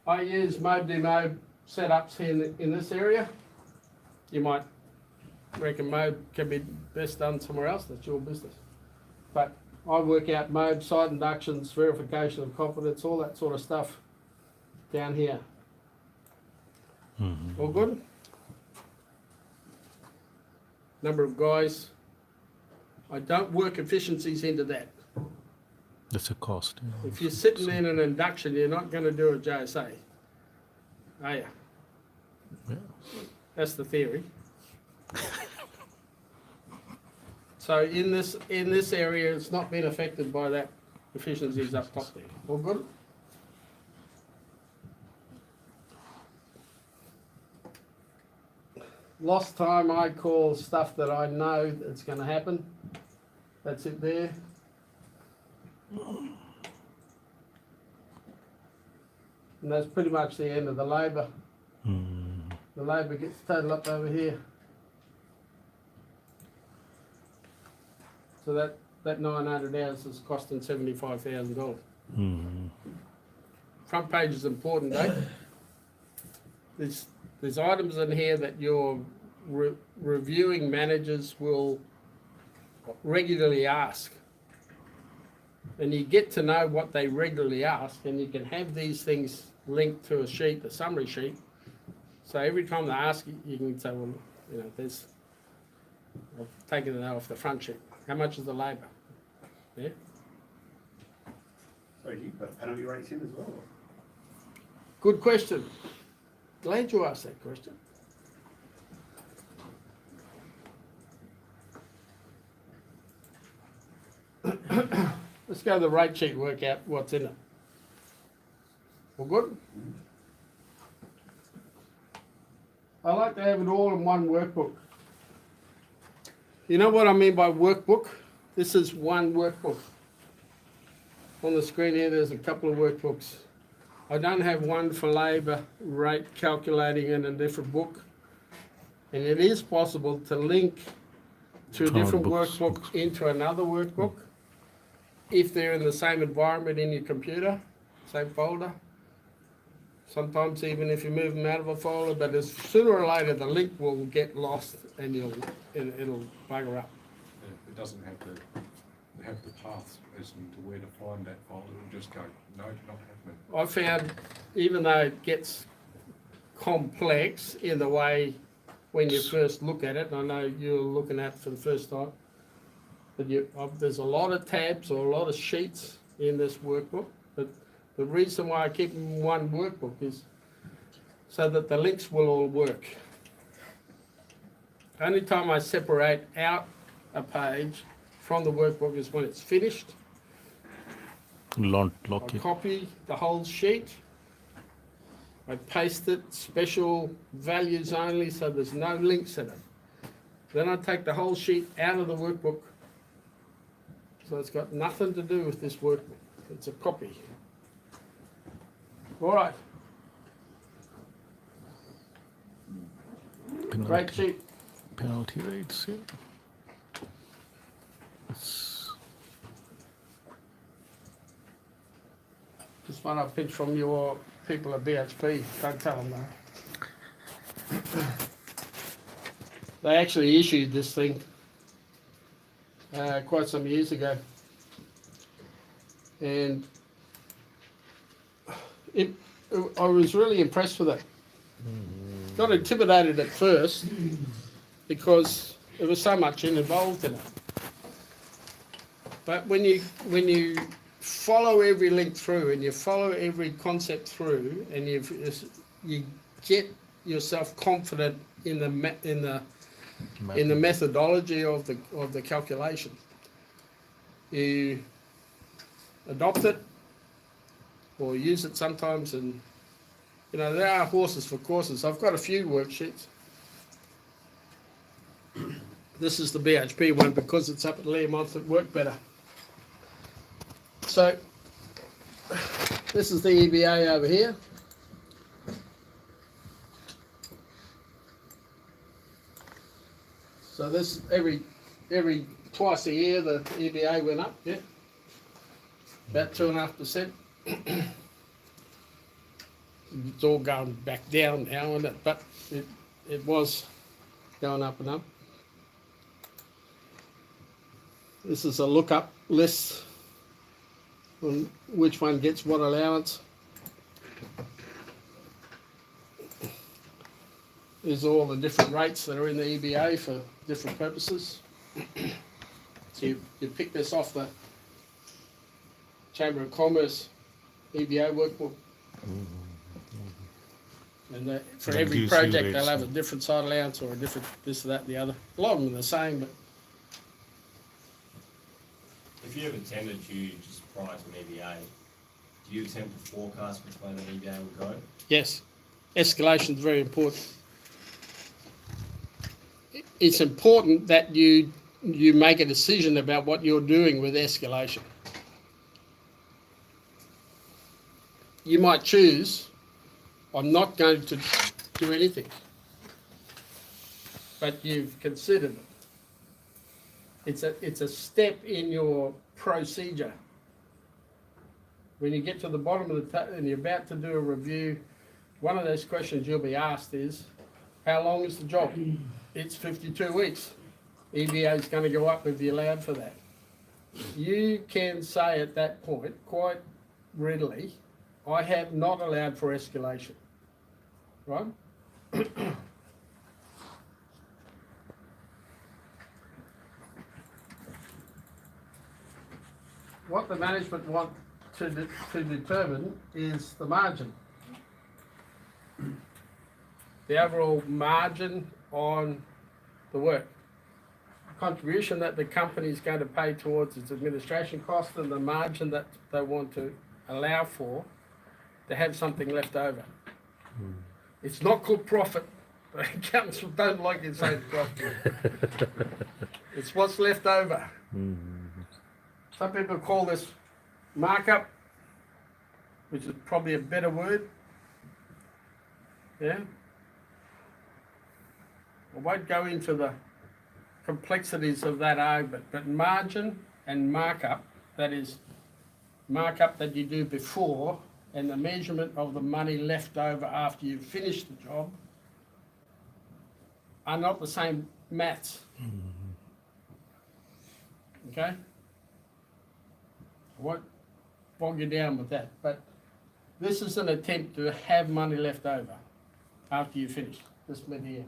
I use mob-demob setups in this area. You might reckon mob can be best done somewhere else, that's your business. But I work out mob, site inductions, verification of competence, all that sort of stuff down here. Mm-hmm. All good? Number of guys. I don't work efficiencies into that. That's a cost. Yeah. If you're sitting in an induction, you're not going to do a JSA, are you? Yeah. That's the theory. So in this area, it's not been affected by that efficiencies up top there. All good? Lost time I call stuff that I know that's going to happen. That's it there. And that's pretty much the end of the labour. Mm. The labour gets totaled up over here. So that 900 hours is costing $75,000. Mm. Front page is important, eh? There's items in here that your reviewing managers will regularly ask. And you get to know what they regularly ask, and you can have these things linked to a sheet, a summary sheet. So every time they ask you, you can say, well, I've taken it off the front sheet. How much is the labour? Yeah. So you put penalty rates in as well? Good question. Glad you asked that question. Let's go to the rate sheet, work out what's in it. All good? I like to have it all in one workbook. You know what I mean by workbook? This is one workbook. On the screen here, there's a couple of workbooks. I don't have one for labour rate calculating in a different book. And it is possible to link to a Oh, different books, workbook into another workbook. If they're in the same environment in your computer, same folder. Sometimes even if you move them out of a folder, but as sooner or later the link will get lost and it'll bugger up. It doesn't have the paths as to where to find that file. It'll just go, no, not happening. I found even though it gets complex in the way when you first look at it, and I know you're looking at it for the first time, but there's a lot of tabs or a lot of sheets in this workbook. But the reason why I keep them in one workbook is so that the links will all work. Only time I separate out a page from the workbook is when it's finished. Lock I it. copy the whole sheet. I paste it, special values only, so there's no links in it. Then I take the whole sheet out of the workbook. So it's got nothing to do with this workbook. It's a copy. All right. Great sheet. Penalty rates, yeah. This one I picked from your people at BHP. Don't tell them that. They actually issued this thing quite some years ago. And I was really impressed with it. Got intimidated at first because there was so much involved in it. But when you follow every link through and you follow every concept through and you get yourself confident in the methodology of the calculation, you adopt it or use it sometimes, and you know there are horses for courses. I've got a few worksheets. This is the BHP one because it's up at Learmonth. It worked better. So this is the EBA over here. So this every twice a year the EBA went up, yeah, about 2.5%. It's all going back down now, isn't it? But it was going up and up. This is a lookup list on which one gets what allowance. There's all the different rates that are in the EBA for different purposes. So you pick this off the Chamber of Commerce EBA workbook. And for That every gives you project rates. they'll have a different side allowance or a different this, that, the other. A lot of them are the same, but If you have a tender due just prior to an EBA, do you attempt to forecast which way the EBA will go? yes, escalation is very important. It's important that you make a decision about what you're doing with escalation. You might choose, I'm not going to do anything, but you've considered it. It's a step in your procedure. When you get to the bottom of the and you're about to do a review, one of those questions you'll be asked is, how long is the job? It's 52 weeks. EBA is going to go up if you're allowed for that. You can say at that point quite readily, I have not allowed for escalation, right? What the management want to determine is the margin. The overall margin on the work. Contribution that the company is going to pay towards its administration cost and the margin that they want to allow for to have something left over. It's not called profit. The accountants don't like it saying profit. It's what's left over. Some people call this markup, which is probably a better word. Yeah. I won't go into the complexities of that argument, but margin and markup, that is markup that you do before and the measurement of the money left over after you've finished the job are not the same maths. Okay? I won't bog you down with that, but this is an attempt to have money left over after you finish this mid-year.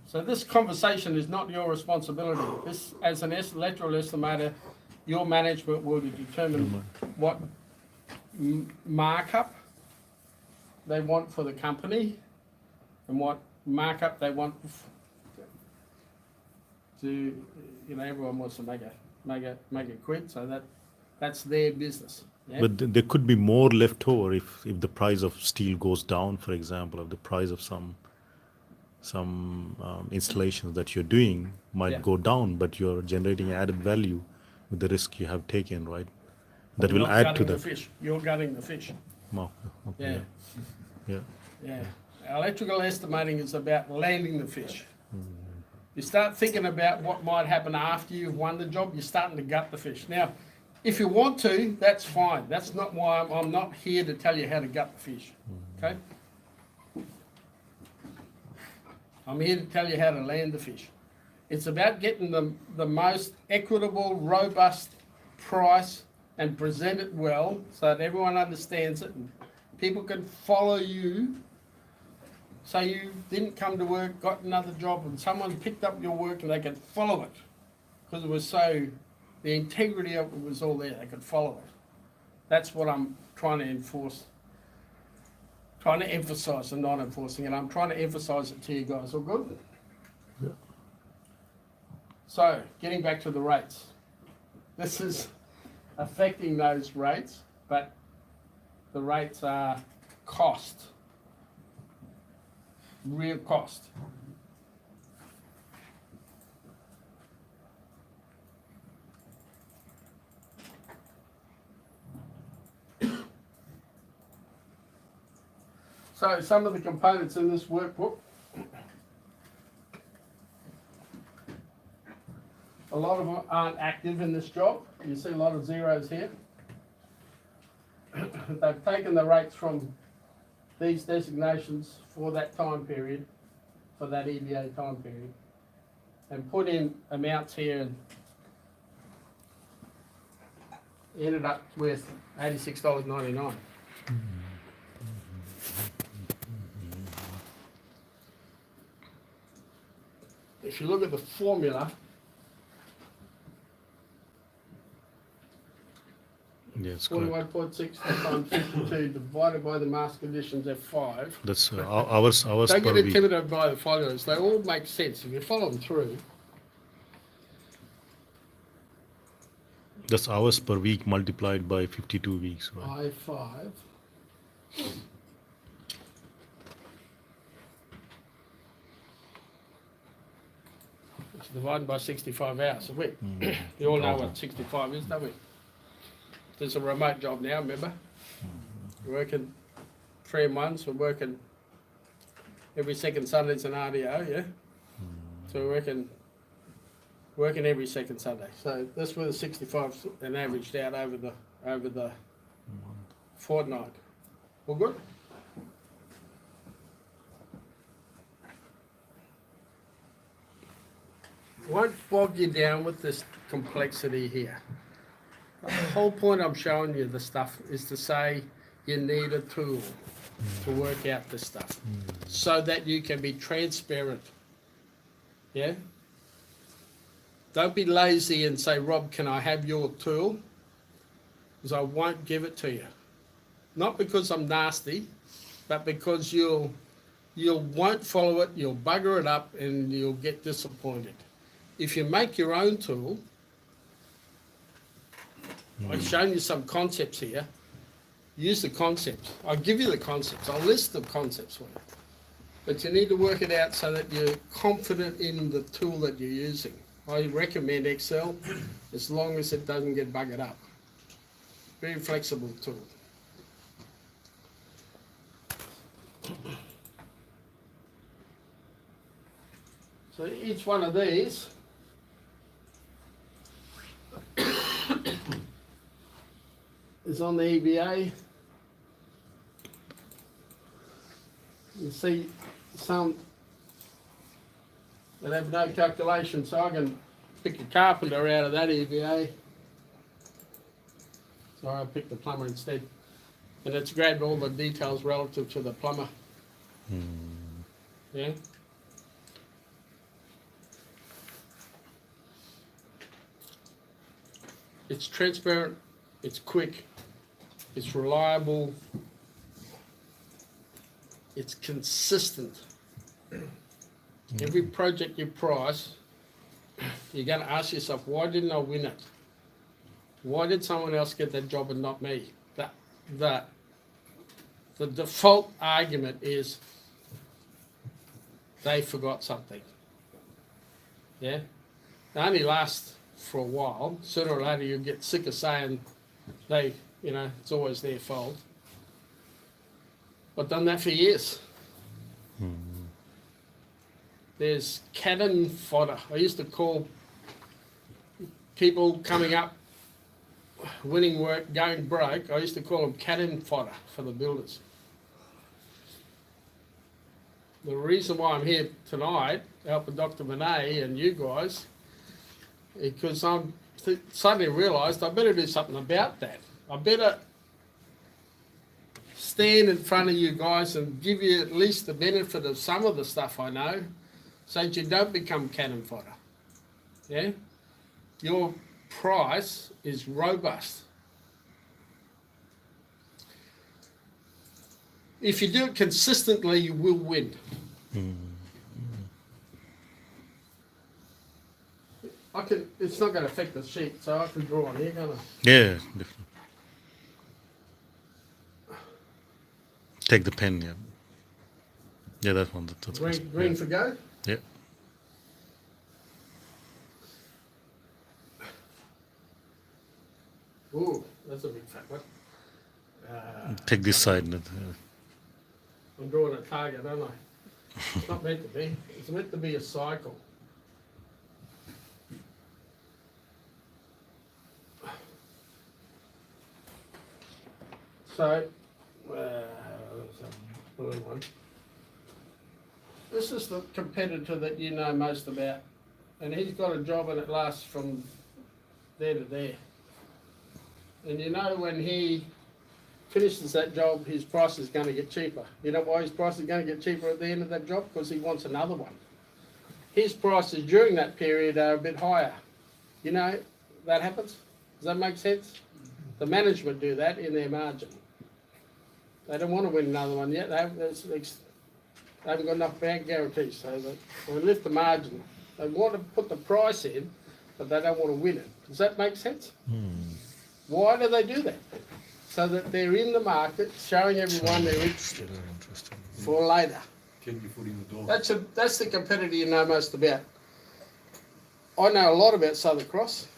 So this conversation is not your responsibility. This, as an electoral estimator, your management will determine what markup they want for the company and what markup they want to, everyone wants to make it quid, so that's their business. Yeah? But there could be more left over if the price of steel goes down, for example, or the price of some installations that you're doing might go down, but you're generating added value with the risk you have taken, right? That will add to that. You're gutting the fish. Oh, okay. Yeah. Electrical estimating is about landing the fish. You start thinking about what might happen after you've won the job, you're starting to gut the fish. Now, if you want to, that's fine. That's not why I'm not here to tell you how to gut the fish. Okay? I'm here to tell you how to land the fish. It's about getting the most equitable, robust price and present it well so that everyone understands it and people can follow you. So you didn't come to work, got another job, and someone picked up your work and they could follow it because it was the integrity of it was all there. They could follow it. That's what I'm trying to enforce, trying to emphasise and not enforcing it. I'm trying to emphasise it to you guys. All good? Yeah. So, getting back to the rates. This is affecting those rates, but the rates are cost. Real cost. So some of the components in this workbook, a lot of them aren't active in this job. You see a lot of zeros here. They've taken the rates from these designations for that time period, for that EBA time period, and put in amounts here and ended up with $86.99. If you look at the formula, Yes, correct. 41.6 times 52 divided by the mass conditions F5. That's hours Don't per get week. intimidated by the formulas. They all make sense if you follow them through. That's hours per week multiplied by 52 weeks, right? I5. It's divided by 65 hours a week. You all know what 65 is, don't we? It's a remote job now, remember? We're working 3 months, we're working every second Sunday's an RDO, yeah? So we're working every second Sunday. So that's where the 65 and averaged out over the fortnight. All good? Won't bog you down with this complexity here. The whole point I'm showing you the stuff is to say you need a tool to work out this stuff so that you can be transparent. Yeah? Don't be lazy and say, Rob, can I have your tool? Because I won't give it to you. Not because I'm nasty, but because you won't follow it, you'll bugger it up and you'll get disappointed. If you make your own tool, I've shown you some concepts here. Use the concepts. I'll give you the concepts. I'll list the concepts for you. But you need to work it out so that you're confident in the tool that you're using. I recommend Excel as long as it doesn't get buggered up. Very flexible tool. So each one of these is on the EBA. You see some that have no calculation, so I can pick a carpenter out of that EBA. So I picked the plumber instead. And it's grabbed all the details relative to the plumber. Yeah. It's transparent, it's quick, it's reliable, it's consistent. Every project you price, you're going to ask yourself, why didn't I win it? Why did someone else get that job and not me? The default argument is they forgot something. Yeah? They only last for a while. Sooner or later you get sick of saying they, it's always their fault. I've done that for years. There's cannon fodder. I used to call people coming up, winning work, going broke, I used to call them cannon fodder for the builders. The reason why I'm here tonight, helping Dr. Monet and you guys, because I'm suddenly realised I better do something about that. I better stand in front of you guys and give you at least the benefit of some of the stuff I know, so that you don't become cannon fodder. Yeah? Your price is robust. If you do it consistently, you will win. It's not going to affect the sheet, so I can draw on here, can't I? Yeah, definitely. Take the pen, yeah. Yeah, that one. That's Green for go? Yeah. Ooh, that's a big fat one. Take this side. I'm drawing a target, aren't I? It's not meant to be. It's meant to be a cycle. So, there's a blue one. This is the competitor that you know most about. And he's got a job and it lasts from there to there. And you know when he finishes that job, his price is going to get cheaper. You know why his price is going to get cheaper at the end of that job? Because he wants another one. His prices during that period are a bit higher. You know, that happens. Does that make sense? The management do that in their margin. They don't want to win another one yet. They haven't got enough bank guarantees, so they lift the margin. They want to put the price in, but they don't want to win it. Does that make sense? Why do they do that? So that they're in the market, showing everyone they're interested for later. Keep your foot in the door. That's the competitor you know most about. I know a lot about Southern Cross.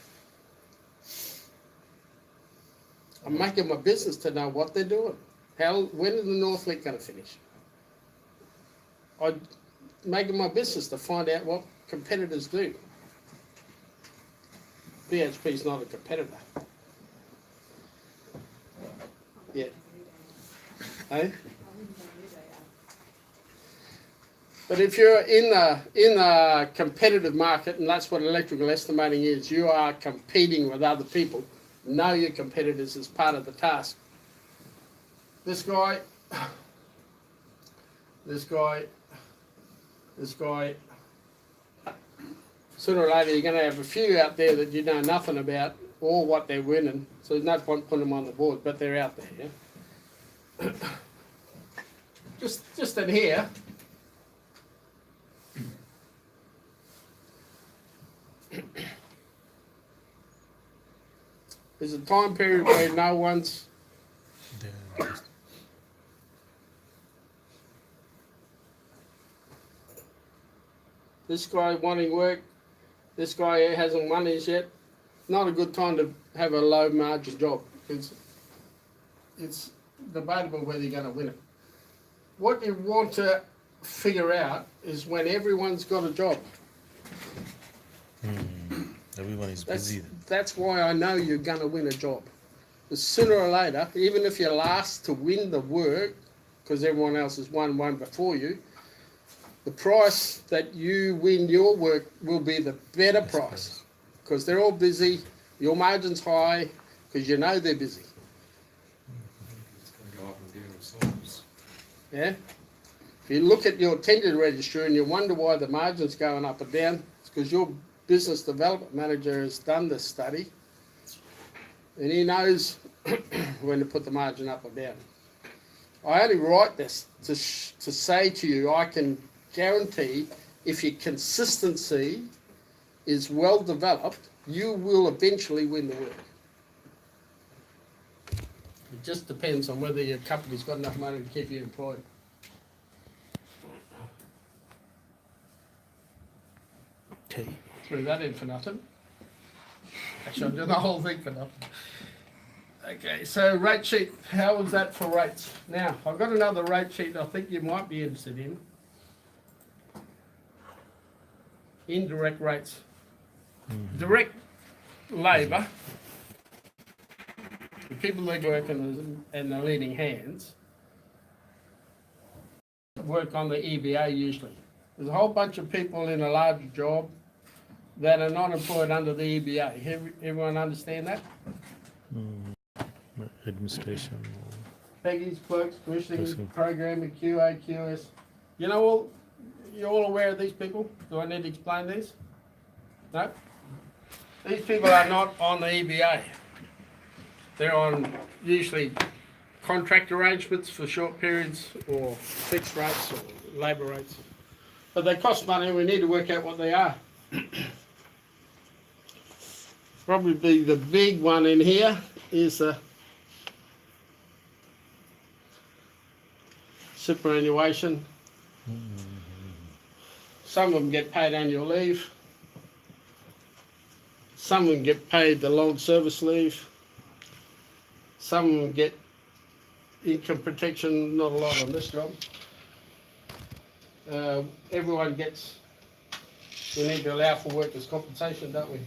I'm making my business to know what they're doing. When is the North Link going to finish? I'm making my business to find out what competitors do. BHP is not a competitor. Yeah. Hey? But if you're in a competitive market, and that's what electrical estimating is, you are competing with other people. Know your competitors as part of the task. This guy, sooner or later you're going to have a few out there that you know nothing about or what they're winning, so there's no point putting them on the board, but they're out there, yeah? Just in here, there's a time period where no one's this guy wanting work, this guy hasn't won his yet. Not a good time to have a low margin job. It's debatable whether you're going to win it. What you want to figure out is when everyone's got a job, Everyone is That's, busy. that's why I know you're going to win a job. Because sooner or later, even if you're last to win the work, because everyone else has won one before you, the price that you win your work will be the better price. Because they're all busy, your margin's high, because you know they're busy. It's gonna go up and down in size. Yeah? If you look at your tender register and you wonder why the margin's going up or down, it's because your business development manager has done this study and he knows when to put the margin up or down. I only write this to say to you, I can guarantee if your consistency is well developed, you will eventually win the work. It just depends on whether your company's got enough money to keep you employed. Okay. Threw that in for nothing. Actually, I'm doing the whole thing for nothing. Okay, so rate sheet, how was that for rates? Now, I've got another rate sheet I think you might be interested in. Indirect rates. Direct labour, the people that work and the leading hands, work on the EBA usually. There's a whole bunch of people in a larger job that are not employed under the EBA. Everyone understand that? Administration. Peggy's, clerks, commissioning, Commissioning. programming, QA, QS. You know all, you're all aware of these people? Do I need to explain these? No? These people are not on the EBA. They're on usually contract arrangements for short periods or fixed rates or labour rates. But they cost money and we need to work out what they are. Probably the big one in here is superannuation. Some of them get paid annual leave. Some of them get paid the long service leave. Some of them get income protection, not a lot on this job. Everyone gets, we need to allow for workers' compensation, don't we?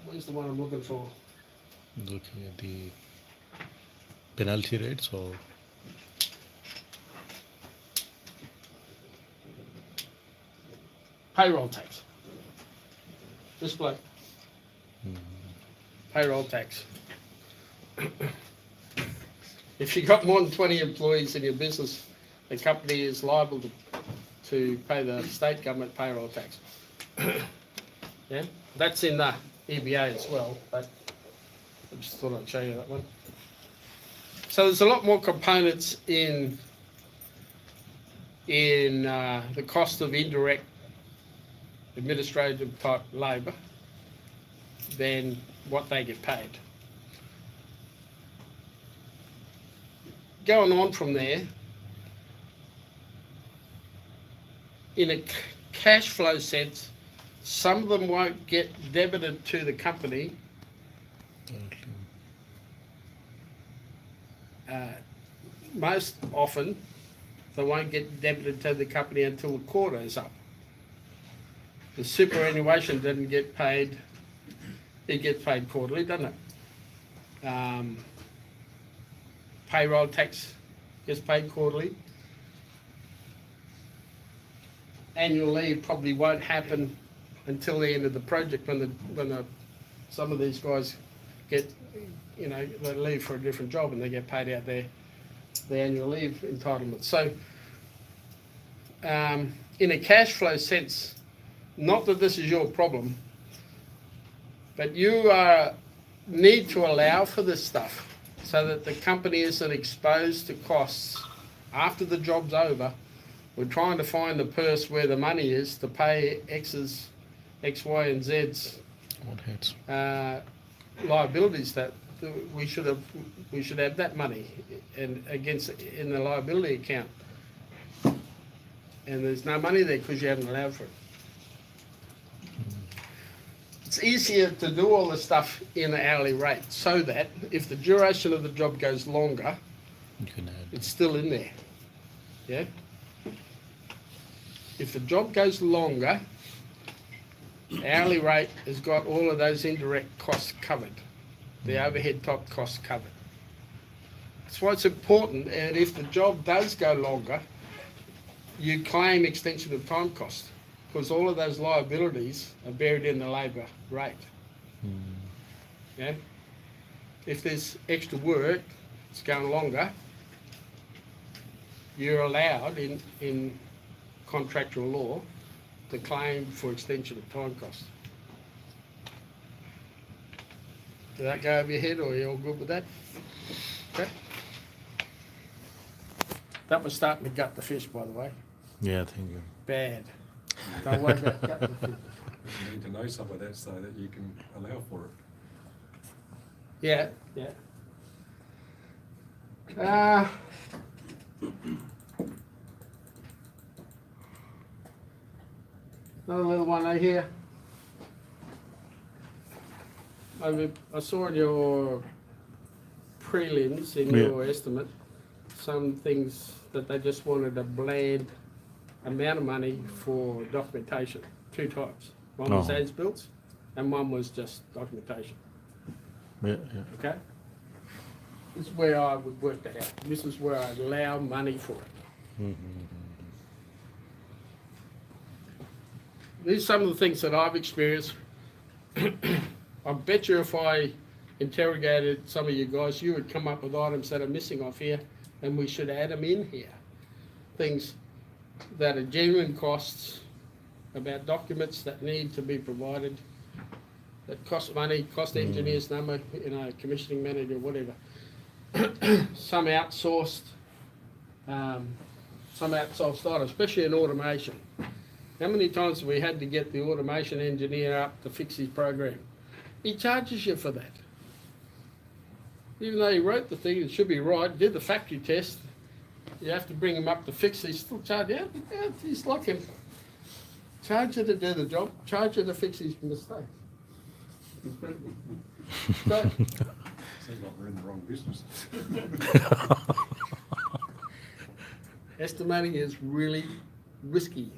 Where's the one I'm looking for? Looking at the penalty rates or Payroll tax. This bloke. Payroll tax. If you've got more than 20 employees in your business, the company is liable to pay the state government payroll tax. Yeah, that's in the EBA as well, but I just thought I'd show you that one. So there's a lot more components in the cost of indirect administrative type labour than what they get paid. Going on from there, in a cash flow sense, some of them won't get debited to the company. Most often, they won't get debited to the company until the quarter is up. The superannuation doesn't get paid, it gets paid quarterly, doesn't it? Payroll tax gets paid quarterly. Annual leave probably won't happen until the end of the project when some of these guys get, they leave for a different job and they get paid out their annual leave entitlement. So in a cash flow sense, not that this is your problem, but you need to allow for this stuff so that the company isn't exposed to costs after the job's over. We're trying to find the purse where the money is to pay X's, X, Y, and Z's liabilities that we should have that money in the liability account. And there's no money there because you haven't allowed for it. It's easier to do all the stuff in an hourly rate so that if the duration of the job goes longer, You can add. It's still in there. Yeah? If the job goes longer, hourly rate has got all of those indirect costs covered, the overhead top costs covered. That's why it's important, and if the job does go longer, you claim extension of time cost, because all of those liabilities are buried in the labour rate. Yeah? If there's extra work, it's going longer, you're allowed in contractual law to claim for extension of time cost. Did that go over your head, or are you all good with that? Okay. That was starting to gut the fish, by the way. Yeah, thank you. Bad. Don't worry about gutting the fish. You need to know some of that so that you can allow for it. Yeah, yeah. Another little one right here. I saw in your prelims, in Yeah. your estimate, some things that they just wanted a bland amount of money for documentation, 2 types. One was Oh. as-built and one was just documentation. Yeah, yeah. Okay? This is where I would work that out. This is where I allow money for it. These are some of the things that I've experienced. I bet you if I interrogated some of you guys, you would come up with items that are missing off here, and we should add them in here. Things that are genuine costs, about documents that need to be provided, that cost money, cost engineer's number, commissioning manager, whatever. Some outsourced items, especially in automation. How many times have we had to get the automation engineer up to fix his program? He charges you for that. Even though he wrote the thing, it should be right, did the factory test, you have to bring him up to fix it, he's still charged. Yeah, he's like him. Charge you to do the job, charge you to fix his mistake. So, Seems like we're in the wrong business. estimating is really risky.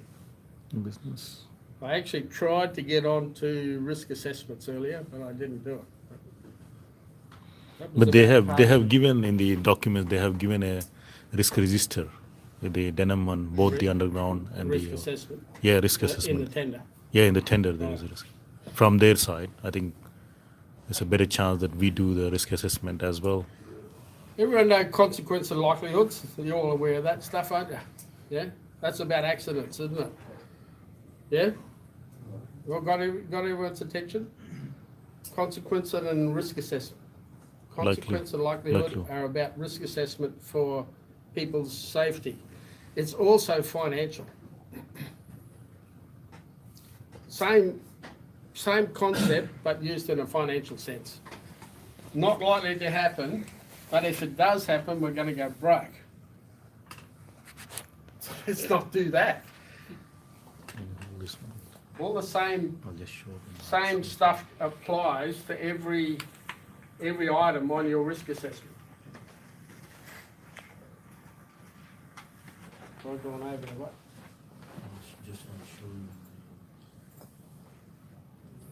Business. I actually tried to get on to risk assessments earlier, but I didn't do it. That was But they about have given in the documents, they have given a risk register with the Denham on both the underground and risk the assessment risk in the assessment. tender. Yeah, in the tender there is a risk. From their side, I think there's a better chance that we do the risk assessment as well. Everyone knows consequence and likelihoods. You're all aware of that stuff, aren't you? Yeah? That's about accidents, isn't it? Yeah? Well, got everyone's attention? Consequence and risk assessment. Consequence and likelihood are about risk assessment for people's safety. It's also financial. Same concept, but used in a financial sense. Not likely to happen, but if it does happen, we're going to go broke. So let's not do that. This one, All the same I'll just show them. same stuff applies to every item on your risk assessment. We're going over to what? Just want to show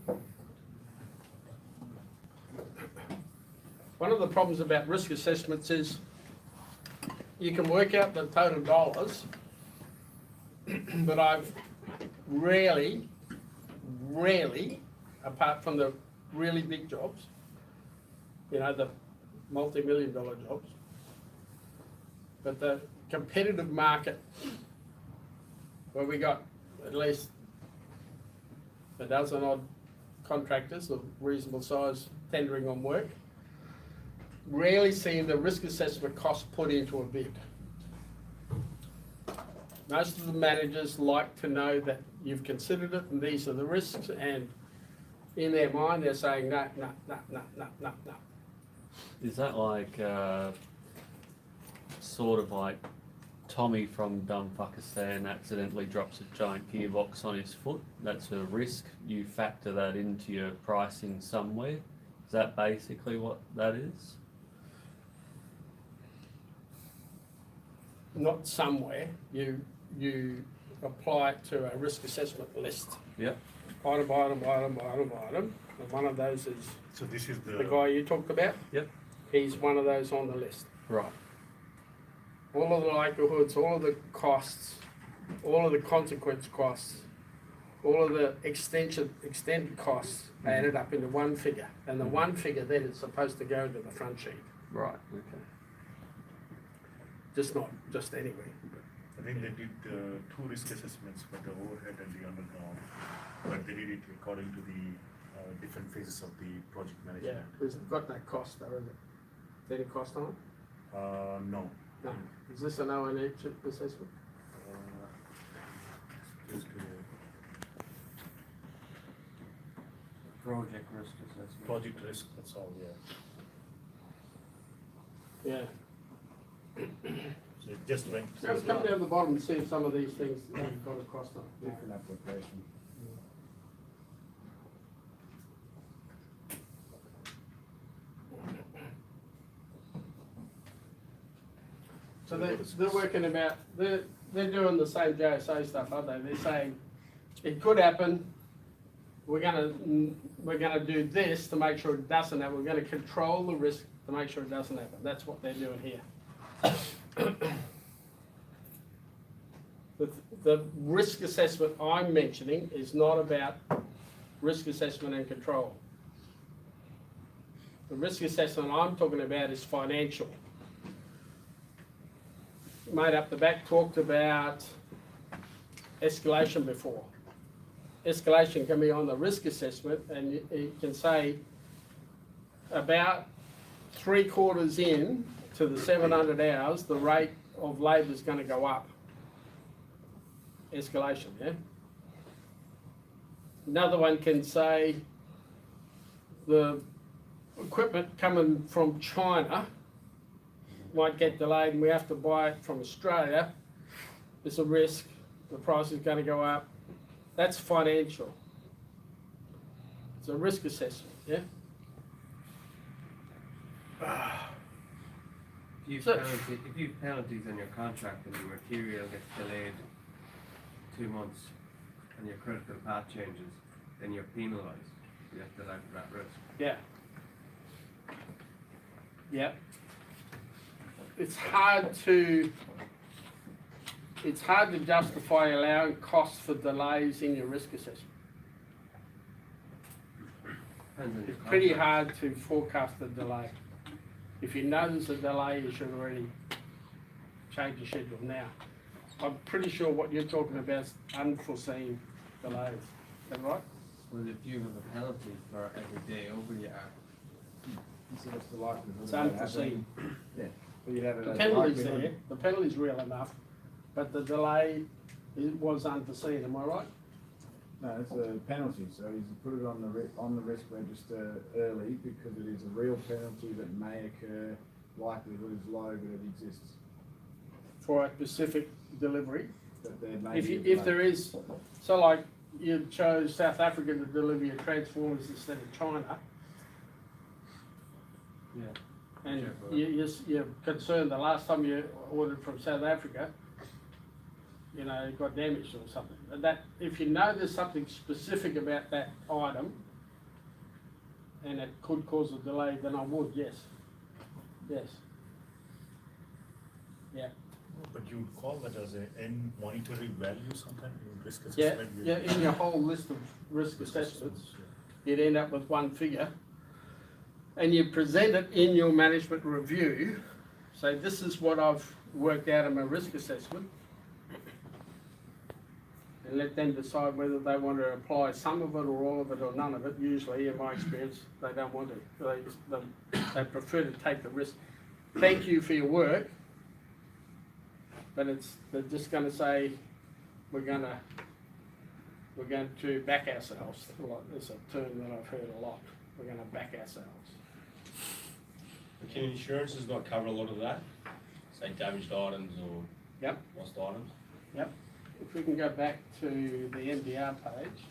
you. One of the problems about risk assessments is you can work out the total dollars, but I've rarely, apart from the really big jobs, the multi-million-dollar jobs, but the competitive market where we got at least a dozen odd contractors of reasonable size tendering on work, rarely see the risk assessment cost put into a bid. Most of the managers like to know that you've considered it and these are the risks, and in their mind they're saying no. Is that like sort of like Tommy from Dumfuckistan accidentally drops a giant gearbox on his foot? That's a risk. You factor that into your pricing somewhere. Is that basically what that is? not somewhere, you apply it to a risk assessment list. Yep. Item, item, item, item, item, and one of those is So this is the guy you talked about. Yep. He's one of those on the list. Right. All of the likelihoods, all of the costs, all of the consequence costs, all of the extended costs added up into one figure. And the one figure then is supposed to go into the front sheet, Right. Okay. just anyway. I think they did 2 risk assessments for the overhead and the underground, but they did it according to the different phases of the project Yeah, management. it's got no cost though, is it? Is there any cost on it? No. No. Is this an O&E assessment? Just, Project risk assessment. project risk, that's all, yeah. Yeah. So it just went. Let's come down the bottom and see if some of these things have got a cost on it. Different application. So they're working about, they're doing the same JSA stuff, aren't they? They're saying, it could happen, we're gonna do this to make sure it doesn't happen, we're gonna control the risk to make sure it doesn't happen. That's what they're doing here. The risk assessment I'm mentioning is not about risk assessment and control. The risk assessment I'm talking about is financial. Mate up the back talked about escalation before. Escalation can be on the risk assessment, and you can say about 3/4 in to the 700 hours, the rate of labour is going to go up. Escalation, yeah? Another one can say the equipment coming from China might get delayed and we have to buy it from Australia. It's a risk, the price is going to go up. That's financial. It's a risk assessment, yeah? If So- you've penalties on your contract and your material gets delayed 2 months and your critical path changes, then you're penalised. You have to allow for that risk. Yeah. Yeah. It's hard to justify allowing costs for delays in your risk assessment. Depends on your It's pretty contract. hard to forecast a delay. If you know there's a delay, you should already change your schedule now. I'm pretty sure what you're talking about is unforeseen delays. Is that right? Well, if you have a penalty for every day over you are, So what's the likelihood It's of that unforeseen. happening? Yeah, but you'd have it The as penalty's likelihood. there, the penalty's real enough, but the delay was unforeseen, am I right? No, it's a penalty, so you put it on the risk register early because it is a real penalty that may occur. Likelihood is low, but it exists. For a specific delivery. But there may If be you, a if delay. there is, so like you chose South Africa to deliver your transformers instead of China, yeah. and Sure. you're concerned the last time you ordered from South Africa, you know, it got damaged or something. And that, if you know there's something specific about that item, and it could cause a delay, then I would, yes. Yes. Yeah. But you would call that as a end monetary value sometime in risk Yeah, assessment? yeah, in your whole list of risk assessments, you'd end up with one figure. And you present it in your management review, say this is what I've worked out in my risk assessment. And let them decide whether they want to apply some of it or all of it or none of it. Usually, in my experience, they don't want to. They prefer to take the risk. Thank you for your work, but they're just going to say we're going to back ourselves. It's a term that I've heard a lot. We're going to back ourselves. Can insurances not cover a lot of that? Say damaged items or Yep. lost items? Yep. If we can go back to the MDR page.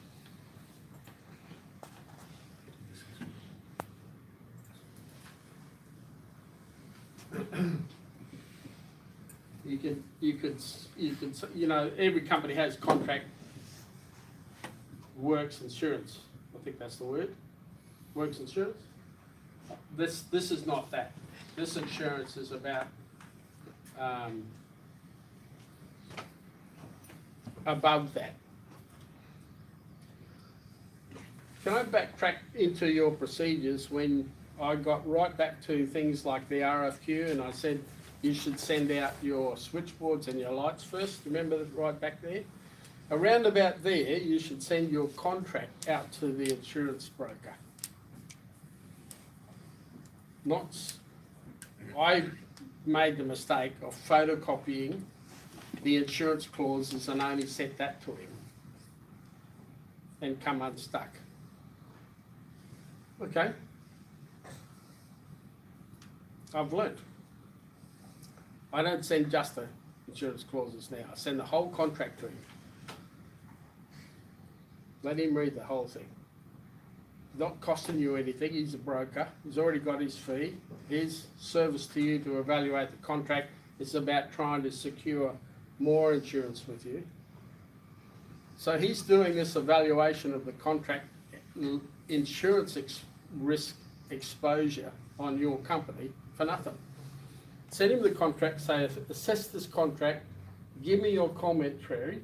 You you can, you know, every company has contract works insurance. I think that's the word. Works insurance. This is not that. This insurance is about above that. Can I backtrack into your procedures when I got right back to things like the RFQ and I said you should send out your switchboards and your lights first? Remember that right back there? Around about there, you should send your contract out to the insurance broker. I made the mistake of photocopying the insurance clauses and only sent that to him and come unstuck. Okay. I've learnt. I don't send just the insurance clauses now. I send the whole contract to him. Let him read the whole thing. Not costing you anything. He's a broker. He's already got his fee. His service to you to evaluate the contract is about trying to secure more insurance with you. So he's doing this evaluation of the contract insurance risk exposure on your company for nothing. Send him the contract, say, assess this contract, give me your commentary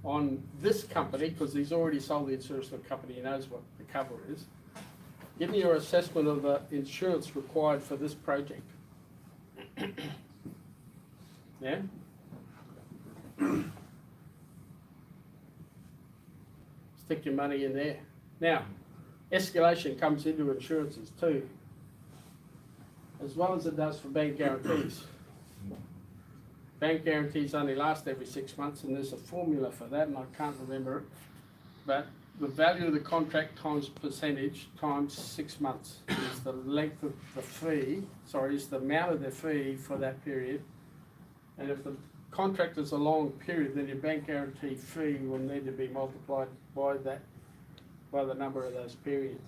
on this company, because he's already sold the insurance to the company, he knows what the cover is. Give me your assessment of the insurance required for this project. Yeah? Stick your money in there. Now, escalation comes into insurances too, as well as it does for bank guarantees. Bank guarantees only last every 6 months, and there's a formula for that, and I can't remember it. But the value of the contract times percentage times 6 months is the length of the fee, is the amount of the fee for that period. And if the contract is a long period, then your bank guarantee fee will need to be multiplied by the number of those periods.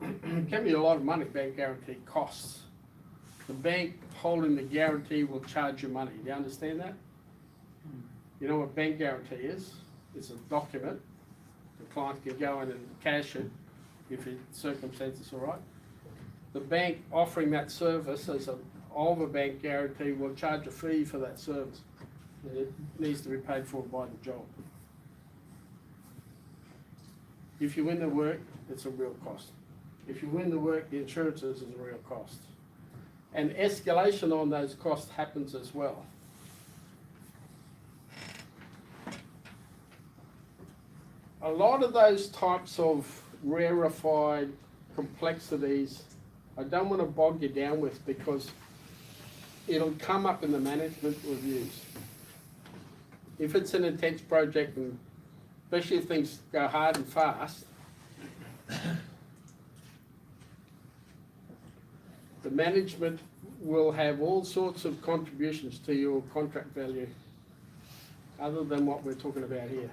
It can be a lot of money, bank guarantee costs. The bank holding the guarantee will charge you money. Do you understand that? You know what bank guarantee is? It's a document. The client can go in and cash it if the circumstances are right. The bank offering that service as a bank guarantee will charge a fee for that service. And it needs to be paid for by the job. If you win the work, it's a real cost. If you win the work, the insurance is a real cost. And escalation on those costs happens as well. A lot of those types of rarefied complexities, I don't want to bog you down with, because it'll come up in the management reviews. If it's an intense project, and especially if things go hard and fast, the management will have all sorts of contributions to your contract value other than what we're talking about here.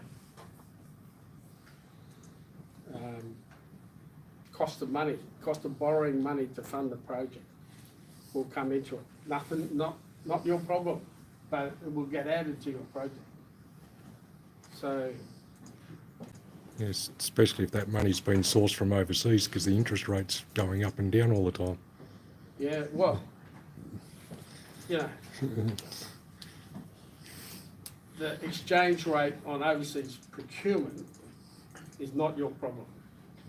Cost of money, cost of borrowing money to fund the project will come into it. Nothing, not your problem, but it will get added to your project. So, yes, especially if that money's been sourced from overseas, because the interest rate's going up and down all the time. yeah, well, you know, the exchange rate on overseas procurement is not your problem.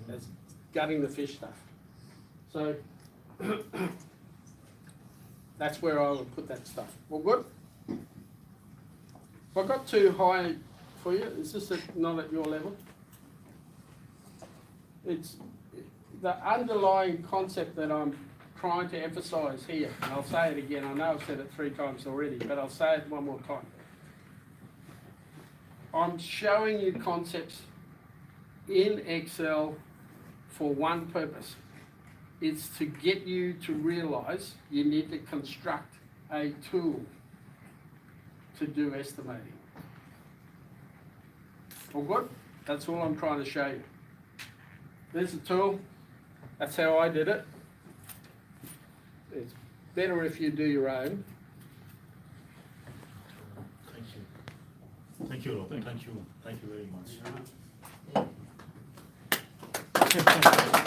That's gutting the fish stuff. So that's where I would put that stuff. Well, good. If I got too high for you, is this not at your level? It's the underlying concept that I'm trying to emphasise here, and I'll say it again. I know I've said it 3 times already, but I'll say it one more time. I'm showing you concepts in Excel for one purpose. It's to get you to realise you need to construct a tool to do estimating. All good? That's all I'm trying to show you. There's a tool. That's how I did it. It's better if you do your own. Thank you, Rob. Thank Thank you very much. Yeah.